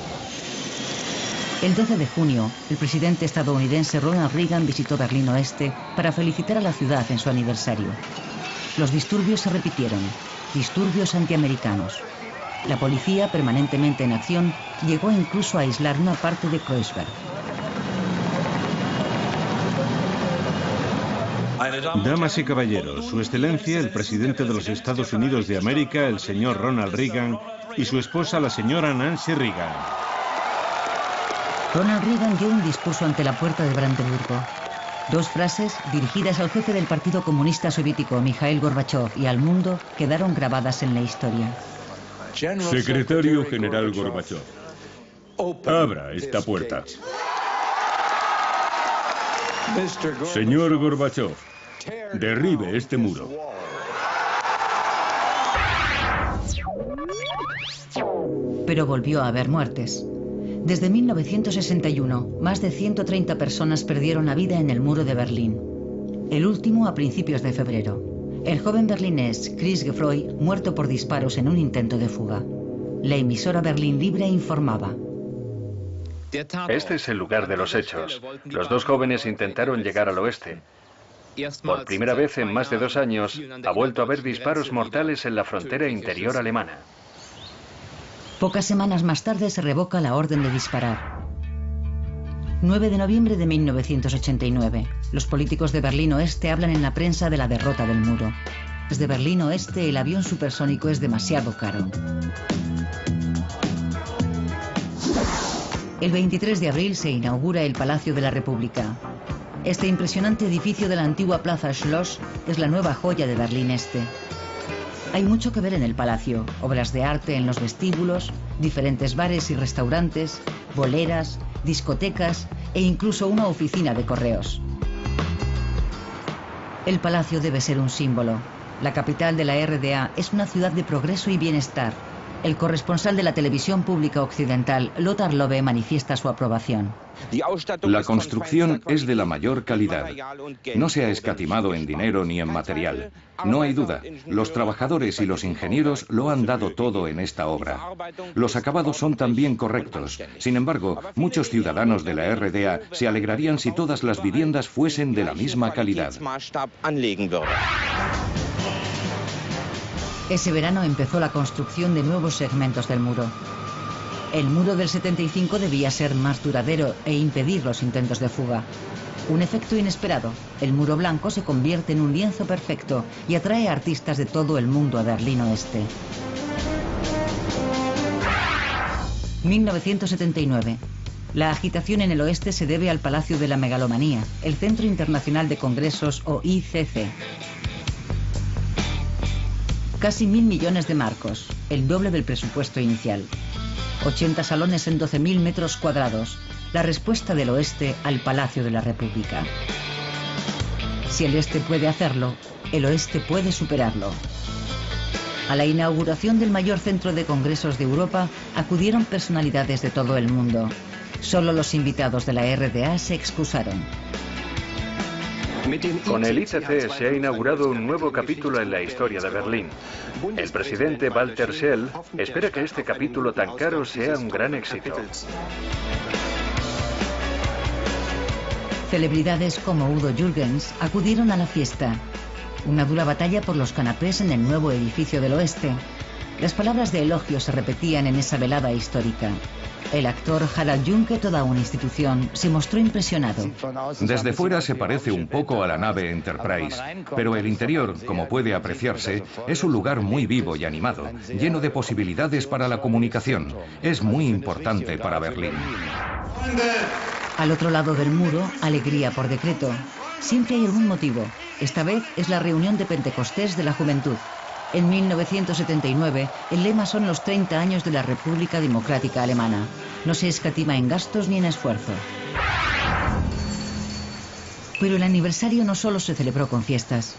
El 12 de junio, el presidente estadounidense Ronald Reagan visitó Berlín Oeste para felicitar a la ciudad en su aniversario. Los disturbios se repitieron, disturbios antiamericanos. La policía, permanentemente en acción, llegó incluso a aislar una parte de Kreuzberg. Damas y caballeros, Su Excelencia, el presidente de los Estados Unidos de América, el señor Ronald Reagan, y su esposa, la señora Nancy Reagan. Ronald Reagan dio un discurso ante la puerta de Brandenburgo. 2 frases, dirigidas al jefe del Partido Comunista Soviético, Mikhail Gorbachev, y al mundo, quedaron grabadas en la historia. Secretario General Gorbachev, abra esta puerta. Señor Gorbachev, derribe este muro. Pero volvió a haber muertes. Desde 1961, más de 130 personas perdieron la vida en el muro de Berlín. El último a principios de febrero. El joven berlinés Chris Gefroy, muerto por disparos en un intento de fuga. La emisora Berlín Libre informaba. Este es el lugar de los hechos. Los 2 jóvenes intentaron llegar al oeste. Por primera vez en más de 2 años, ha vuelto a haber disparos mortales en la frontera interior alemana. Pocas semanas más tarde se revoca la orden de disparar. 9 de noviembre de 1989. Los políticos de Berlín Oeste hablan en la prensa de la derrota del muro. Desde Berlín Oeste, el avión supersónico es demasiado caro. El 23 de abril se inaugura el Palacio de la República. Este impresionante edificio de la antigua Plaza Schloss es la nueva joya de Berlín Este. Hay mucho que ver en el palacio, obras de arte en los vestíbulos, diferentes bares y restaurantes, boleras, discotecas e incluso una oficina de correos. El palacio debe ser un símbolo. La capital de la RDA es una ciudad de progreso y bienestar. El corresponsal de la televisión pública occidental, Lothar Lobe, manifiesta su aprobación. La construcción es de la mayor calidad. No se ha escatimado en dinero ni en material. No hay duda, los trabajadores y los ingenieros lo han dado todo en esta obra. Los acabados son también correctos. Sin embargo, muchos ciudadanos de la RDA se alegrarían si todas las viviendas fuesen de la misma calidad. Ese verano empezó la construcción de nuevos segmentos del muro. El muro del 75 debía ser más duradero e impedir los intentos de fuga. Un efecto inesperado. El muro blanco se convierte en un lienzo perfecto y atrae a artistas de todo el mundo a Berlín Oeste. 1979. La agitación en el oeste se debe al Palacio de la Megalomanía, el Centro Internacional de Congresos o ICC. Casi 1.000 millones de marcos, el doble del presupuesto inicial. 80 salones en 12.000 metros cuadrados. La respuesta del oeste al Palacio de la República. Si el este puede hacerlo, el oeste puede superarlo. A la inauguración del mayor centro de congresos de Europa acudieron personalidades de todo el mundo. Solo los invitados de la RDA se excusaron. Con el ICC se ha inaugurado un nuevo capítulo en la historia de Berlín. El presidente Walter Scheel espera que este capítulo tan caro sea un gran éxito. Celebridades como Udo Jürgens acudieron a la fiesta. Una dura batalla por los canapés en el nuevo edificio del oeste. Las palabras de elogio se repetían en esa velada histórica. El actor Harald Junke, toda una institución, se mostró impresionado. Desde fuera se parece un poco a la nave Enterprise, pero el interior, como puede apreciarse, es un lugar muy vivo y animado, lleno de posibilidades para la comunicación. Es muy importante para Berlín. Al otro lado del muro, alegría por decreto. Siempre hay algún motivo. Esta vez es la reunión de Pentecostés de la juventud. En 1979, el lema son los 30 años de la República Democrática Alemana. No se escatima en gastos ni en esfuerzo. Pero el aniversario no solo se celebró con fiestas.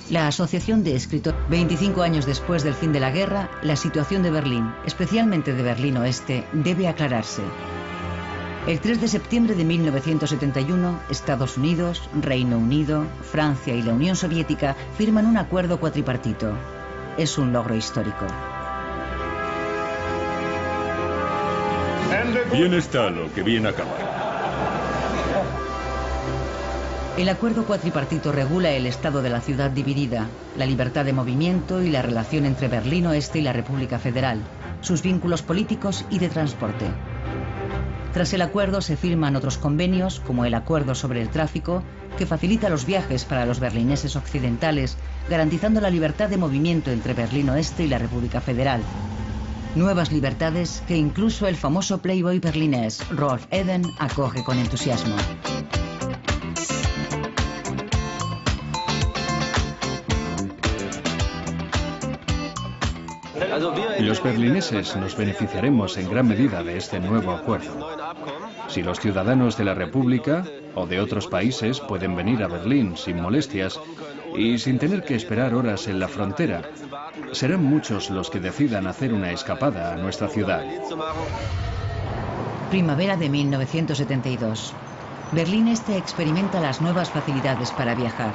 La Asociación de Escritores... 25 años después del fin de la guerra, la situación de Berlín, especialmente de Berlín Oeste, debe aclararse. El 3 de septiembre de 1971, Estados Unidos, Reino Unido, Francia y la Unión Soviética firman un acuerdo cuatripartito. Es un logro histórico. Bien está lo que bien acaba. El acuerdo cuatripartito regula el estado de la ciudad dividida, la libertad de movimiento y la relación entre Berlín Oeste y la República Federal, sus vínculos políticos y de transporte. Tras el acuerdo se firman otros convenios, como el Acuerdo sobre el Tráfico, que facilita los viajes para los berlineses occidentales, garantizando la libertad de movimiento entre Berlín Oeste y la República Federal. Nuevas libertades que incluso el famoso playboy berlinés Rolf Eden acoge con entusiasmo. Los berlineses nos beneficiaremos en gran medida de este nuevo acuerdo. Si los ciudadanos de la República o de otros países pueden venir a Berlín sin molestias y sin tener que esperar horas en la frontera, serán muchos los que decidan hacer una escapada a nuestra ciudad. Primavera de 1972. Berlín Este experimenta las nuevas facilidades para viajar.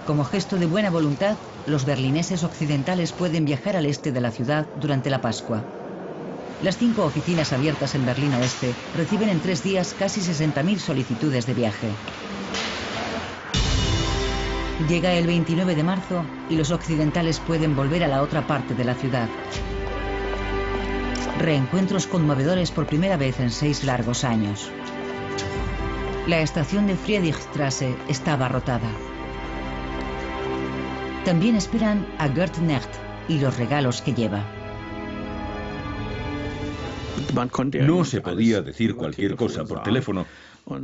Como gesto de buena voluntad, los berlineses occidentales pueden viajar al este de la ciudad durante la Pascua. Las 5 oficinas abiertas en Berlín Oeste reciben en 3 días casi 60.000 solicitudes de viaje. Llega el 29 de marzo y los occidentales pueden volver a la otra parte de la ciudad. Reencuentros conmovedores por primera vez en 6 largos años. La estación de Friedrichstraße está abarrotada. También esperan a Gerd Necht y los regalos que lleva. No se podía decir cualquier cosa por teléfono,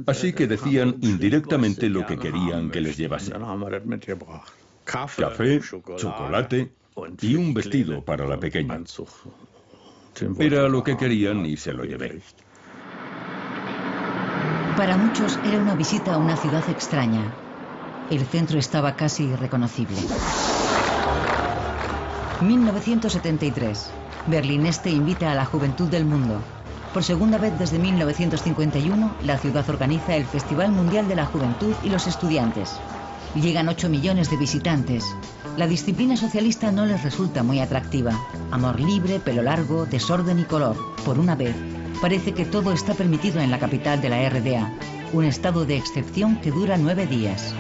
así que decían indirectamente lo que querían que les llevase. Café, chocolate y un vestido para la pequeña. Era lo que querían y se lo llevé. Para muchos era una visita a una ciudad extraña. El centro estaba casi irreconocible. 1973. Berlín Este invita a la juventud del mundo. Por segunda vez desde 1951, la ciudad organiza el Festival Mundial de la Juventud y los Estudiantes. Llegan 8 millones de visitantes. La disciplina socialista no les resulta muy atractiva. Amor libre, pelo largo, desorden y color. Por una vez, parece que todo está permitido en la capital de la RDA. Un estado de excepción que dura 9 días.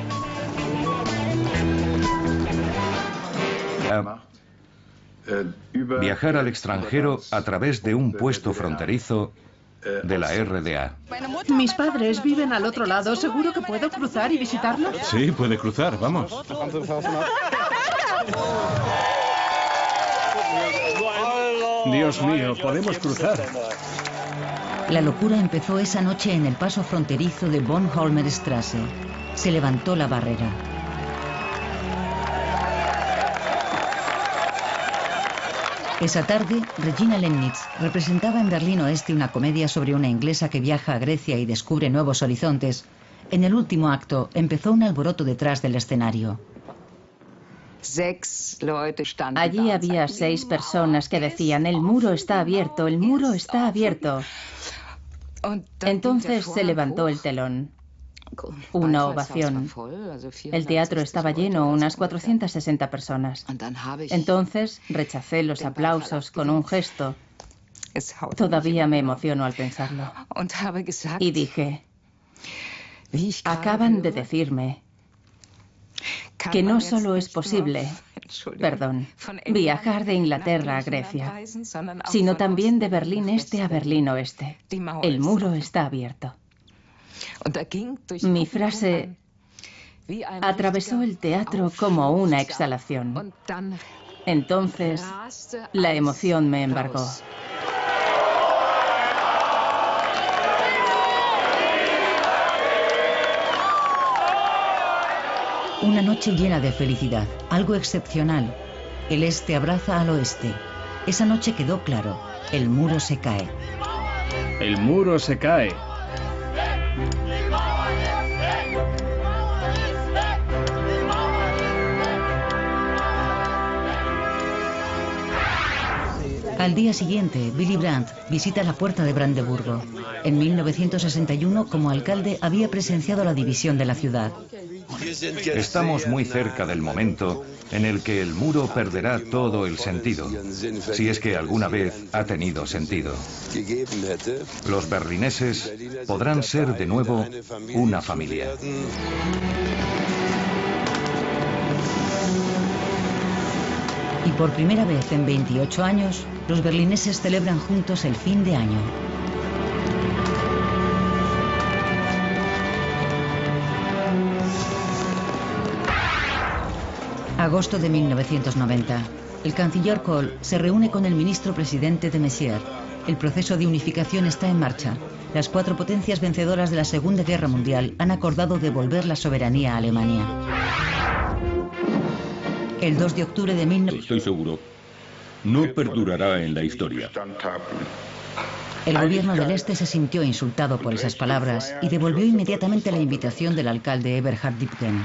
Viajar al extranjero a través de un puesto fronterizo de la RDA. Mis padres viven al otro lado. ¿Seguro que puedo cruzar y visitarlos? Sí, puede cruzar, vamos. Dios mío, podemos cruzar. La locura empezó esa noche en el paso fronterizo de Bornholmer-Straße. Se levantó la barrera. Esa tarde, Regina Lemnitz representaba en Berlín Oeste una comedia sobre una inglesa que viaja a Grecia y descubre nuevos horizontes. En el último acto, empezó un alboroto detrás del escenario. Allí había 6 personas que decían: el muro está abierto, el muro está abierto. Entonces se levantó el telón. Una ovación. El teatro estaba lleno, unas 460 personas. Entonces rechacé los aplausos con un gesto. Todavía me emociono al pensarlo. Y dije: acaban de decirme que no solo es posible, viajar de Inglaterra a Grecia, sino también de Berlín Este a Berlín Oeste. El muro está abierto. Mi frase atravesó el teatro como una exhalación. Entonces, la emoción me embargó. Una noche llena de felicidad, algo excepcional. El este abraza al oeste. Esa noche quedó claro, el muro se cae. El muro se cae. Al día siguiente, Willy Brandt visita la Puerta de Brandeburgo. En 1961, como alcalde, había presenciado la división de la ciudad. Estamos muy cerca del momento en el que el muro perderá todo el sentido, si es que alguna vez ha tenido sentido. Los berlineses podrán ser de nuevo una familia. Y por primera vez en 28 años, los berlineses celebran juntos el fin de año. Agosto de 1990. El canciller Kohl se reúne con el ministro presidente de Messier. El proceso de unificación está en marcha. Las 4 potencias vencedoras de la Segunda Guerra Mundial han acordado devolver la soberanía a Alemania. El 2 de octubre de 1990... Estoy seguro, no perdurará en la historia. El gobierno del Este se sintió insultado por esas palabras y devolvió inmediatamente la invitación del alcalde Eberhard Diepgen.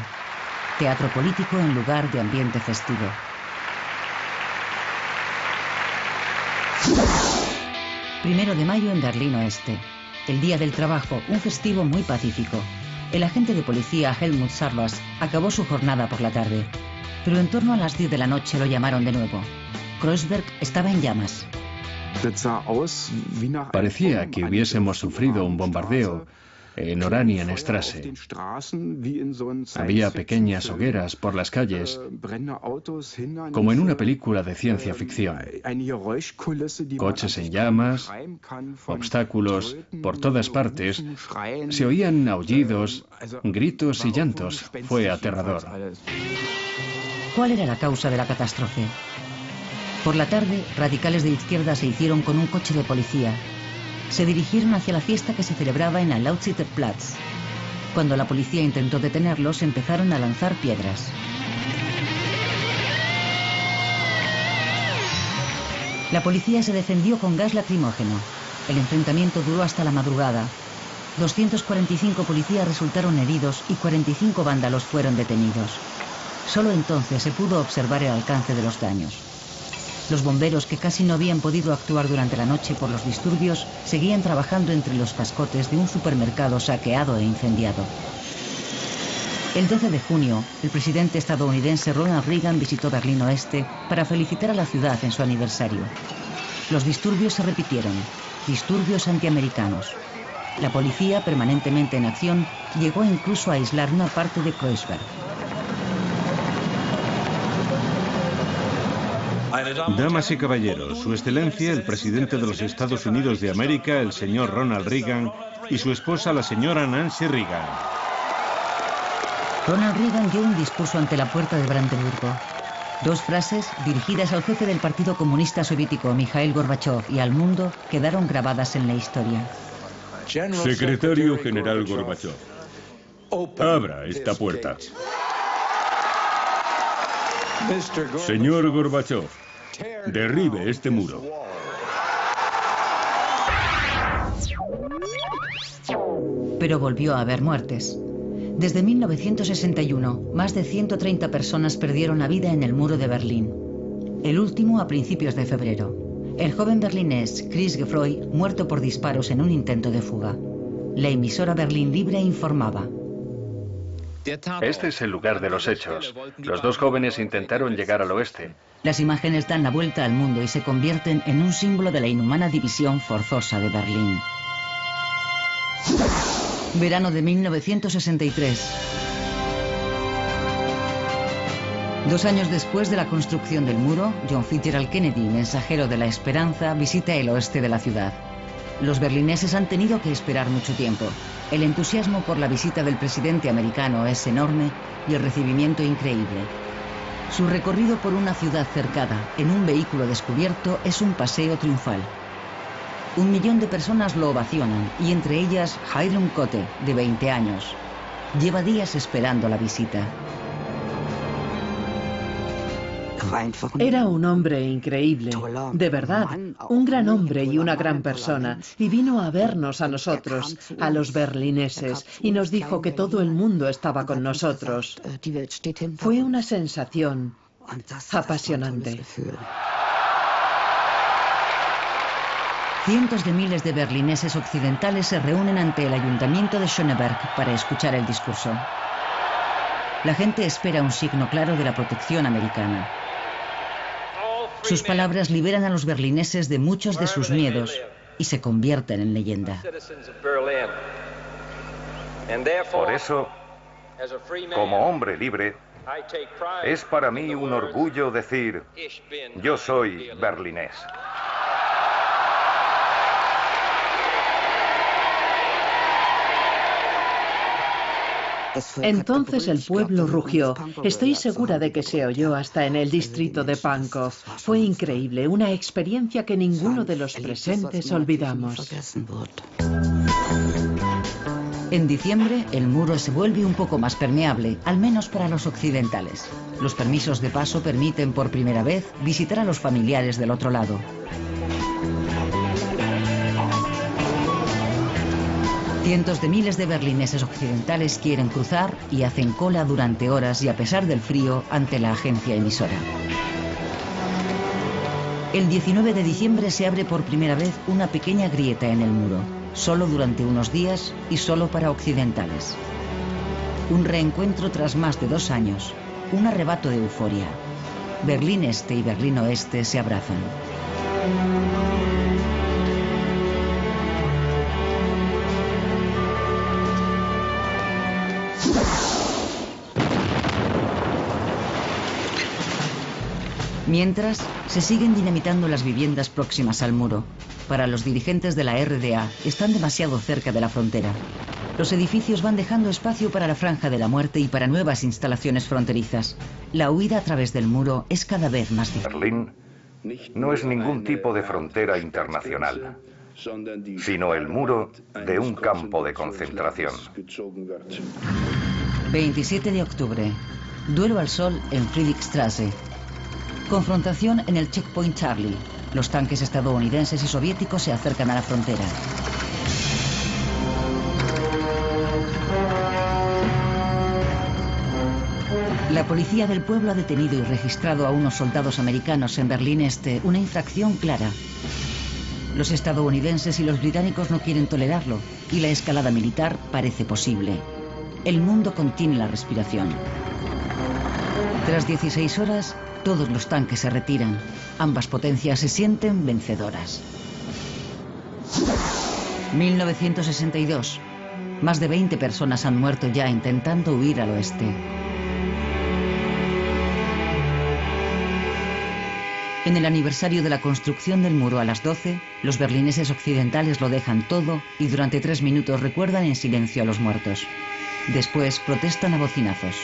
Teatro político en lugar de ambiente festivo. Primero de mayo en Berlín Oeste. El Día del Trabajo, un festivo muy pacífico. El agente de policía Helmut Sarvas acabó su jornada por la tarde. Pero en torno a las 10 de la noche lo llamaron de nuevo. Kreuzberg estaba en llamas. Parecía que hubiésemos sufrido un bombardeo en Oranienstraße. Había pequeñas hogueras por las calles, como en una película de ciencia ficción. Coches en llamas, obstáculos por todas partes. Se oían aullidos, gritos y llantos. Fue aterrador. ¿Cuál era la causa de la catástrofe? Por la tarde, radicales de izquierda se hicieron con un coche de policía. Se dirigieron hacia la fiesta que se celebraba en la Lausitzer Platz. Cuando la policía intentó detenerlos, empezaron a lanzar piedras. La policía se defendió con gas lacrimógeno. El enfrentamiento duró hasta la madrugada. 245 policías resultaron heridos y 45 vándalos fueron detenidos. Solo entonces se pudo observar el alcance de los daños. Los bomberos, que casi no habían podido actuar durante la noche por los disturbios, seguían trabajando entre los cascotes de un supermercado saqueado e incendiado. El 12 de junio, el presidente estadounidense Ronald Reagan visitó Berlín Oeste para felicitar a la ciudad en su aniversario. Los disturbios se repitieron, disturbios antiamericanos. La policía, permanentemente en acción, llegó incluso a aislar una parte de Kreuzberg. Damas y caballeros, Su Excelencia, el presidente de los Estados Unidos de América, el señor Ronald Reagan, y su esposa, la señora Nancy Reagan. Ronald Reagan dio un discurso ante la puerta de Brandenburgo. Dos frases, dirigidas al jefe del Partido Comunista Soviético, Mikhail Gorbachev, y al mundo, quedaron grabadas en la historia. Secretario General Gorbachev, abra esta puerta. Señor Gorbachev, derribe este muro. Pero volvió a haber muertes. Desde 1961, más de 130 personas perdieron la vida en el muro de Berlín. El último a principios de febrero. El joven berlinés Chris Gefroy, muerto por disparos en un intento de fuga. La emisora Berlín Libre informaba. Este es el lugar de los hechos. Los dos jóvenes intentaron llegar al oeste. Las imágenes dan la vuelta al mundo y se convierten en un símbolo de la inhumana división forzosa de Berlín. Verano de 1963. 2 años después de la construcción del muro, John Fitzgerald Kennedy, mensajero de la esperanza, visita el oeste de la ciudad. Los berlineses han tenido que esperar mucho tiempo. El entusiasmo por la visita del presidente americano es enorme y el recibimiento increíble. Su recorrido por una ciudad cercada en un vehículo descubierto es un paseo triunfal. 1 millón de personas lo ovacionan y entre ellas Heilung Kotte, de 20 años. Lleva días esperando la visita. Era un hombre increíble, de verdad, un gran hombre y una gran persona, y vino a vernos a nosotros, a los berlineses, y nos dijo que todo el mundo estaba con nosotros. Fue una sensación apasionante. Cientos de miles de berlineses occidentales se reúnen ante el ayuntamiento de Schöneberg para escuchar el discurso. La gente espera un signo claro de la protección americana. Sus palabras liberan a los berlineses de muchos de sus miedos y se convierten en leyenda. Por eso, como hombre libre, es para mí un orgullo decir, yo soy berlinés. Entonces el pueblo rugió. Estoy segura de que se oyó hasta en el distrito de Pankow. Fue increíble, una experiencia que ninguno de los presentes olvidamos. En diciembre, el muro se vuelve un poco más permeable, al menos para los occidentales. Los permisos de paso permiten por primera vez visitar a los familiares del otro lado. Cientos de miles de berlineses occidentales quieren cruzar y hacen cola durante horas y a pesar del frío ante la agencia emisora. El 19 de diciembre se abre por primera vez una pequeña grieta en el muro, solo durante unos días y solo para occidentales. Un reencuentro tras más de 2 años, un arrebato de euforia. Berlín Este y Berlín Oeste se abrazan. Mientras, se siguen dinamitando las viviendas próximas al muro. Para los dirigentes de la RDA, están demasiado cerca de la frontera. Los edificios van dejando espacio para la Franja de la Muerte y para nuevas instalaciones fronterizas. La huida a través del muro es cada vez más difícil. Berlín no es ningún tipo de frontera internacional. sino el muro de un campo de concentración. 27 de octubre. Duelo al sol en Friedrichstraße. Confrontación en el Checkpoint Charlie. Los tanques estadounidenses y soviéticos se acercan a la frontera. La policía del pueblo ha detenido y registrado a unos soldados americanos en Berlín Este, una infracción clara. Los estadounidenses y los británicos no quieren tolerarlo y la escalada militar parece posible. El mundo contiene la respiración. Tras 16 horas, todos los tanques se retiran. Ambas potencias se sienten vencedoras. 1962. Más de 20 personas han muerto ya intentando huir al oeste. En el aniversario de la construcción del muro a las 12, los berlineses occidentales lo dejan todo y durante 3 minutos recuerdan en silencio a los muertos. Después protestan a bocinazos.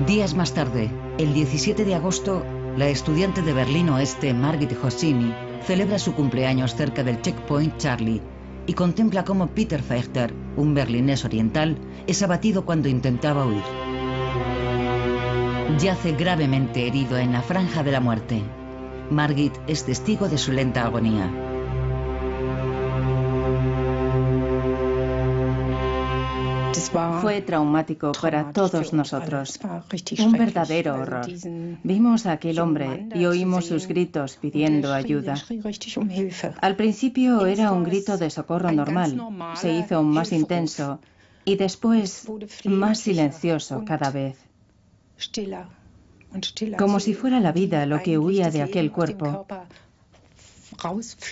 Días más tarde, el 17 de agosto, la estudiante de Berlín Oeste, Margit Hosseini, celebra su cumpleaños cerca del Checkpoint Charlie y contempla cómo Peter Fechter, un berlinés oriental, es abatido cuando intentaba huir. Yace gravemente herido en la franja de la muerte. Margit es testigo de su lenta agonía. Fue traumático para todos nosotros. Un verdadero horror. Vimos a aquel hombre y oímos sus gritos pidiendo ayuda. Al principio era un grito de socorro normal. Se hizo aún más intenso y después más silencioso cada vez. Como si fuera la vida lo que huía de aquel cuerpo.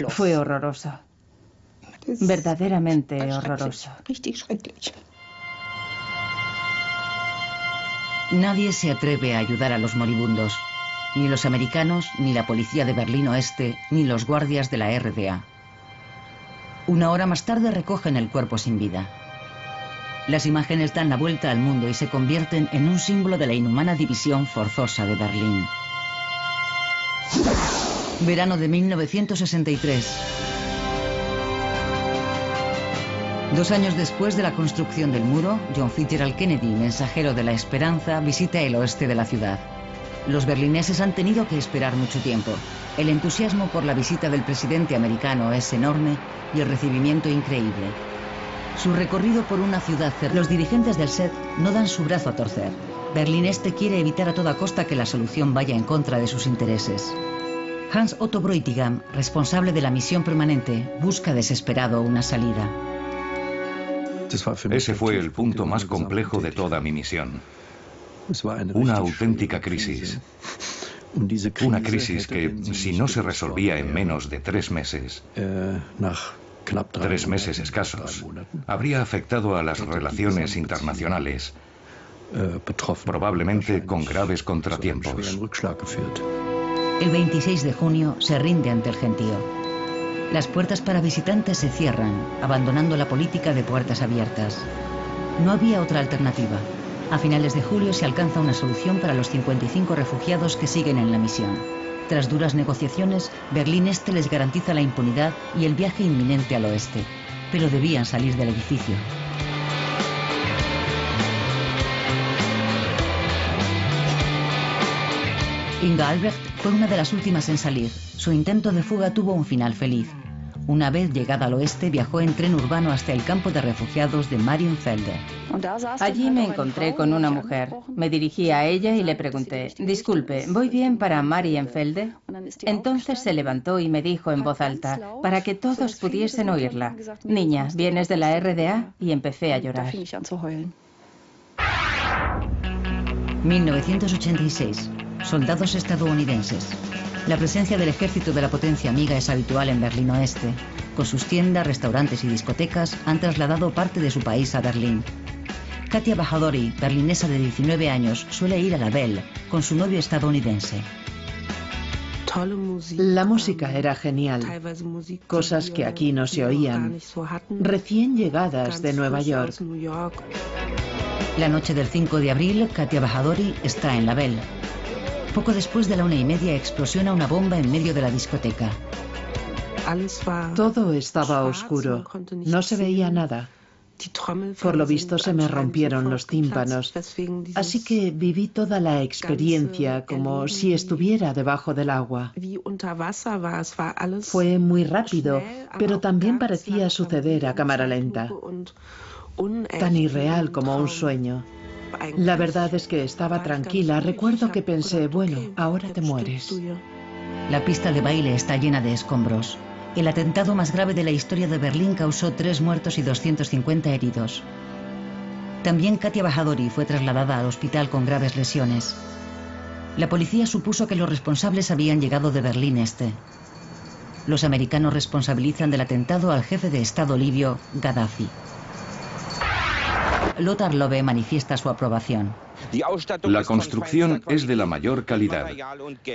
Fue horroroso. Verdaderamente horroroso. Nadie se atreve a ayudar a los moribundos. Ni los americanos, ni la policía de Berlín Oeste, ni los guardias de la RDA. 1 hora más tarde recogen el cuerpo sin vida. Las imágenes dan la vuelta al mundo y se convierten en un símbolo de la inhumana división forzosa de Berlín. Verano de 1963. 2 años después de la construcción del muro, John Fitzgerald Kennedy, mensajero de la esperanza, visita el oeste de la ciudad. Los berlineses han tenido que esperar mucho tiempo. El entusiasmo por la visita del presidente americano es enorme y el recibimiento increíble. Su recorrido por una ciudad cerrada. Los dirigentes del SED no dan su brazo a torcer. Berlín Este quiere evitar a toda costa que la solución vaya en contra de sus intereses. Hans Otto Bräutigam, responsable de la misión permanente, busca desesperado una salida. Ese fue el punto más complejo de toda mi misión. Una auténtica crisis. Una crisis que, si no se resolvía en menos de 3 meses, 3 meses escasos, habría afectado a las relaciones internacionales, probablemente con graves contratiempos. El 26 de junio se rinde ante el gentío. Las puertas para visitantes se cierran, abandonando la política de puertas abiertas. No había otra alternativa. A finales de julio se alcanza una solución para los 55 refugiados que siguen en la misión. Tras duras negociaciones, Berlín Este les garantiza la impunidad y el viaje inminente al oeste. Pero debían salir del edificio. Inga Albrecht fue una de las últimas en salir. Su intento de fuga tuvo un final feliz. Una vez llegada al oeste, viajó en tren urbano hasta el campo de refugiados de Marienfelde. Allí me encontré con una mujer. Me dirigí a ella y le pregunté, disculpe, ¿voy bien para Marienfelde? Entonces se levantó y me dijo en voz alta, para que todos pudiesen oírla, niña, ¿vienes de la RDA? Y empecé a llorar. 1986. Soldados estadounidenses. La presencia del ejército de la potencia amiga es habitual en Berlín Oeste. Con sus tiendas, restaurantes y discotecas han trasladado parte de su país a Berlín. Katia Bajadori, berlinesa de 19 años, suele ir a la Belle con su novio estadounidense. La música era genial, cosas que aquí no se oían, recién llegadas de Nueva York. La noche del 5 de abril, Katia Bajadori está en la Bell. Poco después de la 1:30 explosiona una bomba en medio de la discoteca. Todo estaba oscuro, no se veía nada. Por lo visto se me rompieron los tímpanos, así que viví toda la experiencia como si estuviera debajo del agua. Fue muy rápido, pero también parecía suceder a cámara lenta, tan irreal como un sueño. La verdad es que estaba tranquila. Recuerdo que pensé, bueno, ahora te mueres. La pista de baile está llena de escombros. El atentado más grave de la historia de Berlín causó 3 muertos y 250 heridos. También Katia Bajadori fue trasladada al hospital con graves lesiones. La policía supuso que los responsables habían llegado de Berlín Este. Los americanos responsabilizan del atentado al jefe de Estado libio, Gaddafi. Lothar Löwe manifiesta su aprobación. La construcción es de la mayor calidad.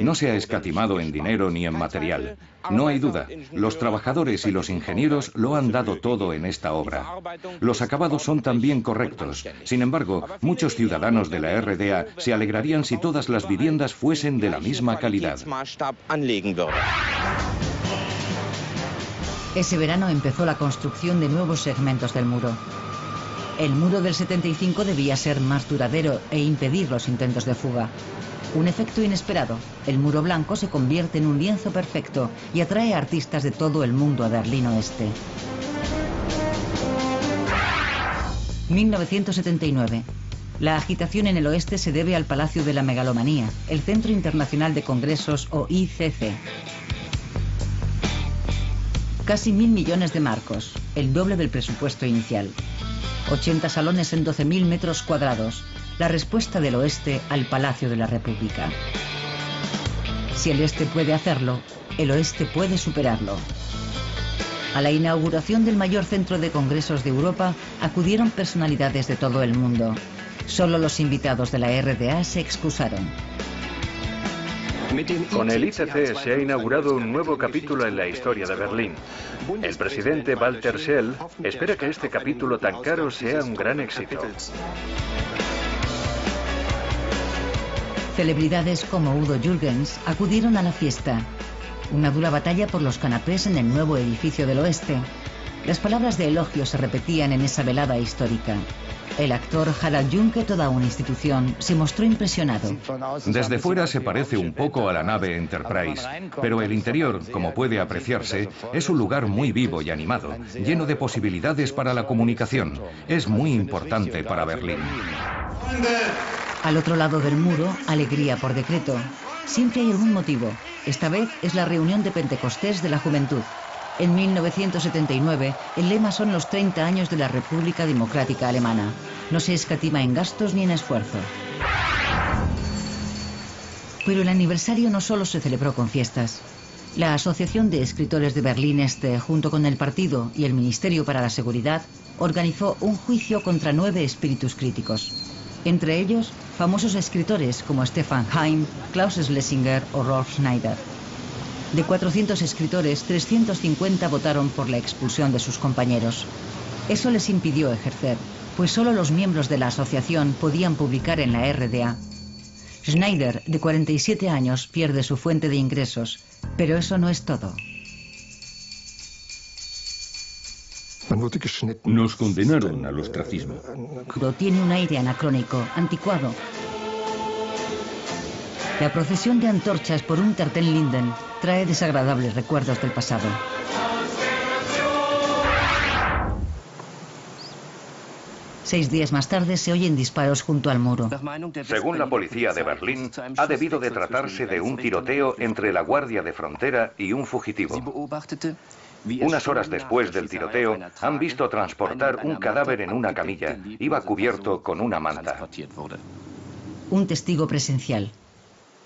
No se ha escatimado en dinero ni en material. No hay duda, los trabajadores y los ingenieros lo han dado todo en esta obra. Los acabados son también correctos. Sin embargo, muchos ciudadanos de la RDA se alegrarían si todas las viviendas fuesen de la misma calidad. Ese verano empezó la construcción de nuevos segmentos del muro. El muro del 75 debía ser más duradero e impedir los intentos de fuga. Un efecto inesperado. El muro blanco se convierte en un lienzo perfecto y atrae a artistas de todo el mundo a Berlín Oeste. 1979. La agitación en el oeste se debe al Palacio de la Megalomanía, el Centro Internacional de Congresos o ICC. Casi 1.000 millones de marcos, el doble del presupuesto inicial. 80 salones en 12.000 metros cuadrados. La respuesta del oeste al Palacio de la República. Si el este puede hacerlo, el oeste puede superarlo. A la inauguración del mayor centro de congresos de Europa acudieron personalidades de todo el mundo. Solo los invitados de la RDA se excusaron. Con el ICC se ha inaugurado un nuevo capítulo en la historia de Berlín. El presidente Walter Scheel espera que este capítulo tan caro sea un gran éxito. Celebridades como Udo Jürgens acudieron a la fiesta. Una dura batalla por los canapés en el nuevo edificio del oeste. Las palabras de elogio se repetían en esa velada histórica. El actor Harald Junke, toda una institución, se mostró impresionado. Desde fuera se parece un poco a la nave Enterprise, pero el interior, como puede apreciarse, es un lugar muy vivo y animado, lleno de posibilidades para la comunicación. Es muy importante para Berlín. Al otro lado del muro, alegría por decreto. Siempre hay algún motivo. Esta vez es la reunión de Pentecostés de la juventud. En 1979, el lema son los 30 años de la República Democrática Alemana. No se escatima en gastos ni en esfuerzo. Pero el aniversario no solo se celebró con fiestas. La Asociación de Escritores de Berlín Este, junto con el partido y el Ministerio para la Seguridad, organizó un juicio contra 9 espíritus críticos. Entre ellos, famosos escritores como Stefan Heym, Klaus Schlesinger o Rolf Schneider. De 400 escritores, 350 votaron por la expulsión de sus compañeros. Eso les impidió ejercer, pues solo los miembros de la asociación podían publicar en la RDA. Schneider, de 47 años, pierde su fuente de ingresos, pero eso no es todo. Nos condenaron al ostracismo. Tiene un aire anacrónico, anticuado. La procesión de antorchas por Unter-den-Linden trae desagradables recuerdos del pasado. Seis días más tarde se oyen disparos junto al muro. Según la policía de Berlín, ha debido de tratarse de un tiroteo entre la Guardia de Frontera y un fugitivo. Unas horas después del tiroteo, han visto transportar un cadáver en una camilla. Iba cubierto con una manta. Un testigo presencial.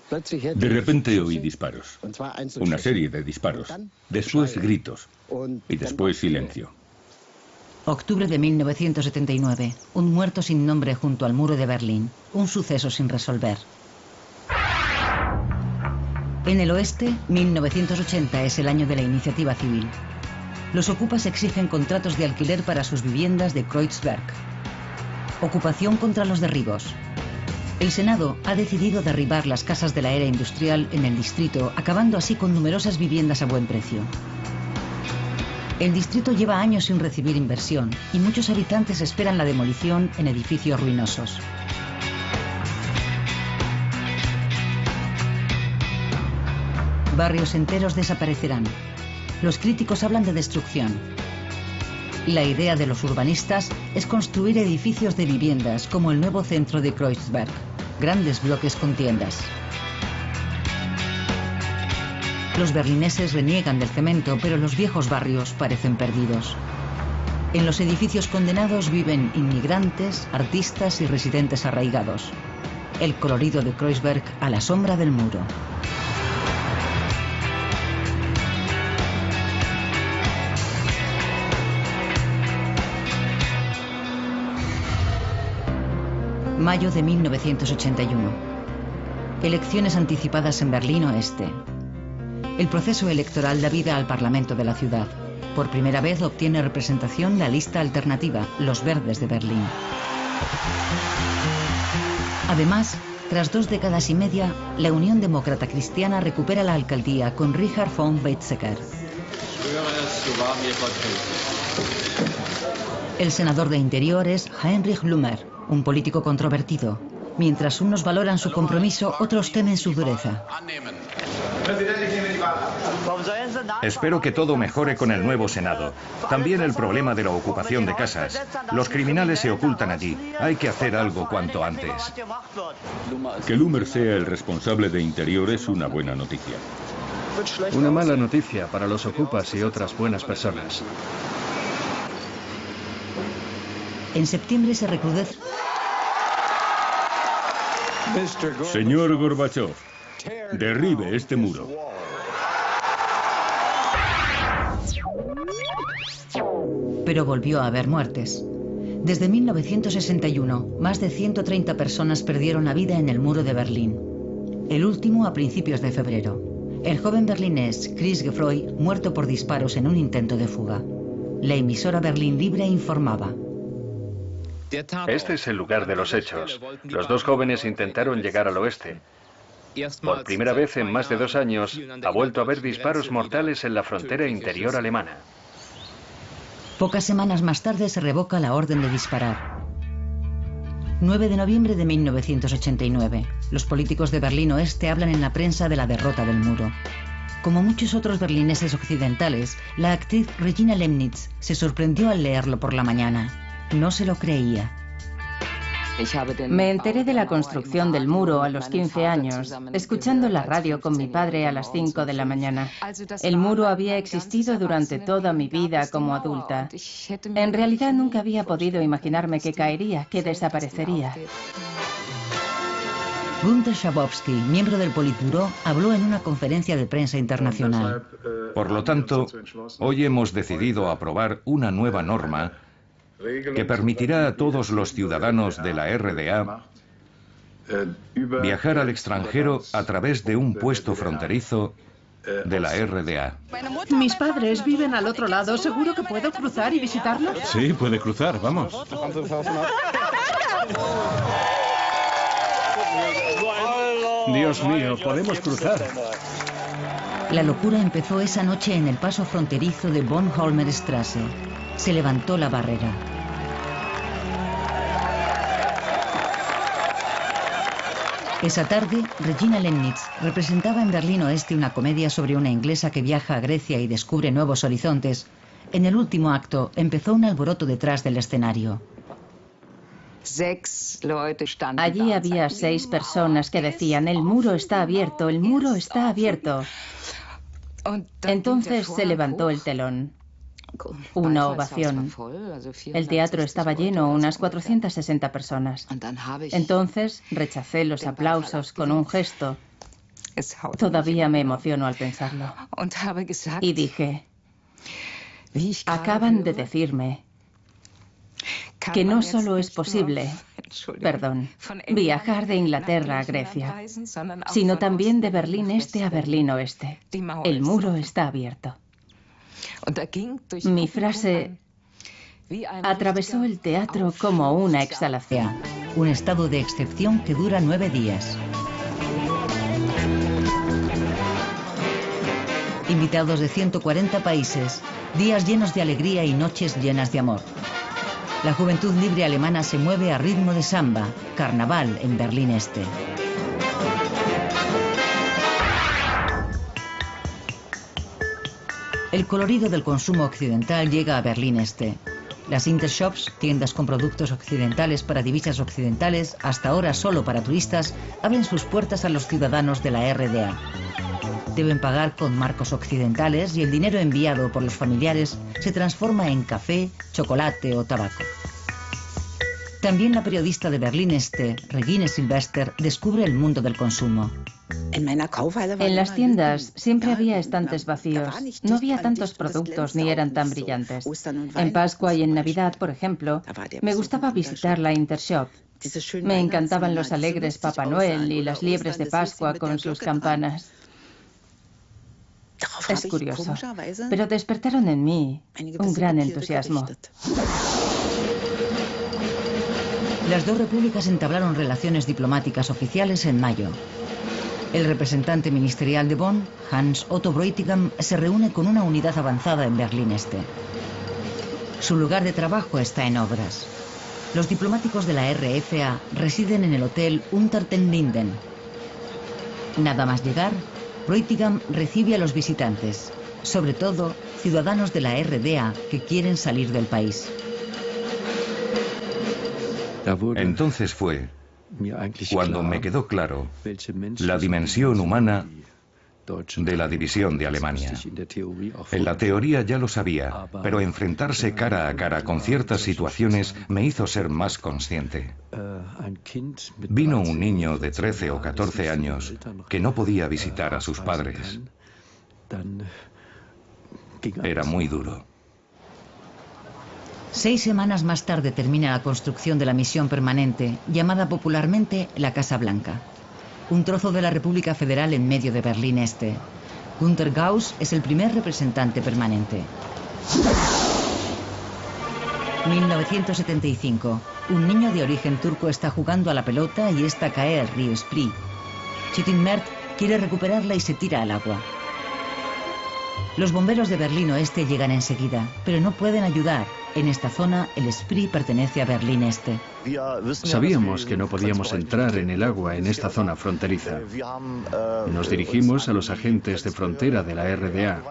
De repente oí disparos. Una serie de disparos. Después gritos. Y después silencio. Octubre de 1979. Un muerto sin nombre junto al muro de Berlín. Un suceso sin resolver. En el oeste, 1980 es el año de la iniciativa civil. Los ocupas exigen contratos de alquiler para sus viviendas de Kreuzberg. Ocupación contra los derribos. El Senado ha decidido derribar las casas de la era industrial en el distrito, acabando así con numerosas viviendas a buen precio. El distrito lleva años sin recibir inversión y muchos habitantes esperan la demolición en edificios ruinosos. Barrios enteros desaparecerán. Los críticos hablan de destrucción. La idea de los urbanistas es construir edificios de viviendas como el nuevo centro de Kreuzberg, grandes bloques con tiendas. Los berlineses reniegan del cemento, pero los viejos barrios parecen perdidos. En los edificios condenados viven inmigrantes, artistas y residentes arraigados. El colorido de Kreuzberg a la sombra del muro. Mayo de 1981. Elecciones anticipadas en Berlín Oeste. El proceso electoral da vida al Parlamento de la ciudad. Por primera vez obtiene representación la lista alternativa, los Verdes de Berlín. Además, tras 2 décadas y media, la Unión Demócrata Cristiana recupera la alcaldía con Richard von Weizsäcker. El senador de Interior es Heinrich Lummer, un político controvertido. Mientras unos valoran su compromiso, otros temen su dureza. Espero que todo mejore con el nuevo Senado. También el problema de la ocupación de casas. Los criminales se ocultan allí. Hay que hacer algo cuanto antes. Que Lummer sea el responsable de Interior es una buena noticia. Una mala noticia para los ocupas y otras buenas personas. En septiembre se recrudece. Señor Gorbachov, derribe este muro. Pero volvió a haber muertes. Desde 1961, más de 130 personas perdieron la vida en el muro de Berlín. El último a principios de febrero. El joven berlinés Chris Gefroy, muerto por disparos en un intento de fuga. La emisora Berlín Libre informaba. Este es el lugar de los hechos. Los 2 jóvenes intentaron llegar al oeste. Por primera vez en más de 2 años, ha vuelto a haber disparos mortales en la frontera interior alemana. Pocas semanas más tarde se revoca la orden de disparar. 9 de noviembre de 1989. Los políticos de Berlín Oeste hablan en la prensa de la derrota del muro. Como muchos otros berlineses occidentales, la actriz Regina Lemnitz se sorprendió al leerlo por la mañana. No se lo creía. Me enteré de la construcción del muro a los 15 años, escuchando la radio con mi padre a las 5 de la mañana. El muro había existido durante toda mi vida como adulta. En realidad nunca había podido imaginarme que caería, que desaparecería. Günter Schabowski, miembro del Politburó, habló en una conferencia de prensa internacional. Por lo tanto, hoy hemos decidido aprobar una nueva norma que permitirá a todos los ciudadanos de la RDA viajar al extranjero a través de un puesto fronterizo de la RDA. Mis padres viven al otro lado. ¿Seguro que puedo cruzar y visitarlos? Sí, puede cruzar, vamos. Dios mío, podemos cruzar. La locura empezó esa noche en el paso fronterizo de Bornholmer-Straße. Se levantó la barrera. Esa tarde, Regina Lemnitz representaba en Berlín Oeste una comedia sobre una inglesa que viaja a Grecia y descubre nuevos horizontes. En el último acto, empezó un alboroto detrás del escenario. Allí había 6 personas que decían: el muro está abierto, el muro está abierto. Entonces se levantó el telón. Una ovación. El teatro estaba lleno, unas 460 personas. Entonces rechacé los aplausos con un gesto. Todavía me emociono al pensarlo. Y dije: acaban de decirme que no solo es posible, Perdón, viajar de Inglaterra a Grecia, sino también de Berlín Este a Berlín Oeste. El muro está abierto. Mi frase atravesó el teatro como una exhalación. Un estado de excepción que dura 9 días. Invitados de 140 países, días llenos de alegría y noches llenas de amor. La juventud libre alemana se mueve a ritmo de samba, carnaval en Berlín Este. El colorido del consumo occidental llega a Berlín Este. Las Intershops, tiendas con productos occidentales para divisas occidentales, hasta ahora solo para turistas, abren sus puertas a los ciudadanos de la RDA. Deben pagar con marcos occidentales y el dinero enviado por los familiares se transforma en café, chocolate o tabaco. También la periodista de Berlín Este, Regine Silvester, descubre el mundo del consumo. En las tiendas siempre había estantes vacíos. No había tantos productos ni eran tan brillantes. En Pascua y en Navidad, por ejemplo, me gustaba visitar la Intershop. Me encantaban los alegres Papá Noel y las liebres de Pascua con sus campanas. Es curioso, pero despertaron en mí un gran entusiasmo. Las dos repúblicas entablaron relaciones diplomáticas oficiales en mayo. El representante ministerial de Bonn, Hans Otto Bräutigam, se reúne con una unidad avanzada en Berlín Este. Su lugar de trabajo está en obras. Los diplomáticos de la RFA residen en el hotel Unter den Linden. Nada más llegar, Bräutigam recibe a los visitantes, sobre todo ciudadanos de la RDA que quieren salir del país. Entonces fue cuando me quedó claro la dimensión humana de la división de Alemania. En la teoría ya lo sabía, pero enfrentarse cara a cara con ciertas situaciones me hizo ser más consciente. Vino un niño de 13 o 14 años que no podía visitar a sus padres. Era muy duro. 6 semanas más tarde termina la construcción de la misión permanente, llamada popularmente la Casa Blanca. Un trozo de la República Federal en medio de Berlín Este. Günter Gauss es el primer representante permanente. 1975. Un niño de origen turco está jugando a la pelota y esta cae al río Spree. Chitin Mert quiere recuperarla y se tira al agua. Los bomberos de Berlín Oeste llegan enseguida, pero no pueden ayudar. En esta zona, el Spree pertenece a Berlín Este. Sabíamos que no podíamos entrar en el agua en esta zona fronteriza. Nos dirigimos a los agentes de frontera de la RDA.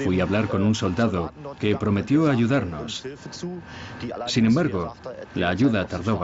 Fui a hablar con un soldado que prometió ayudarnos. Sin embargo, la ayuda tardó bastante.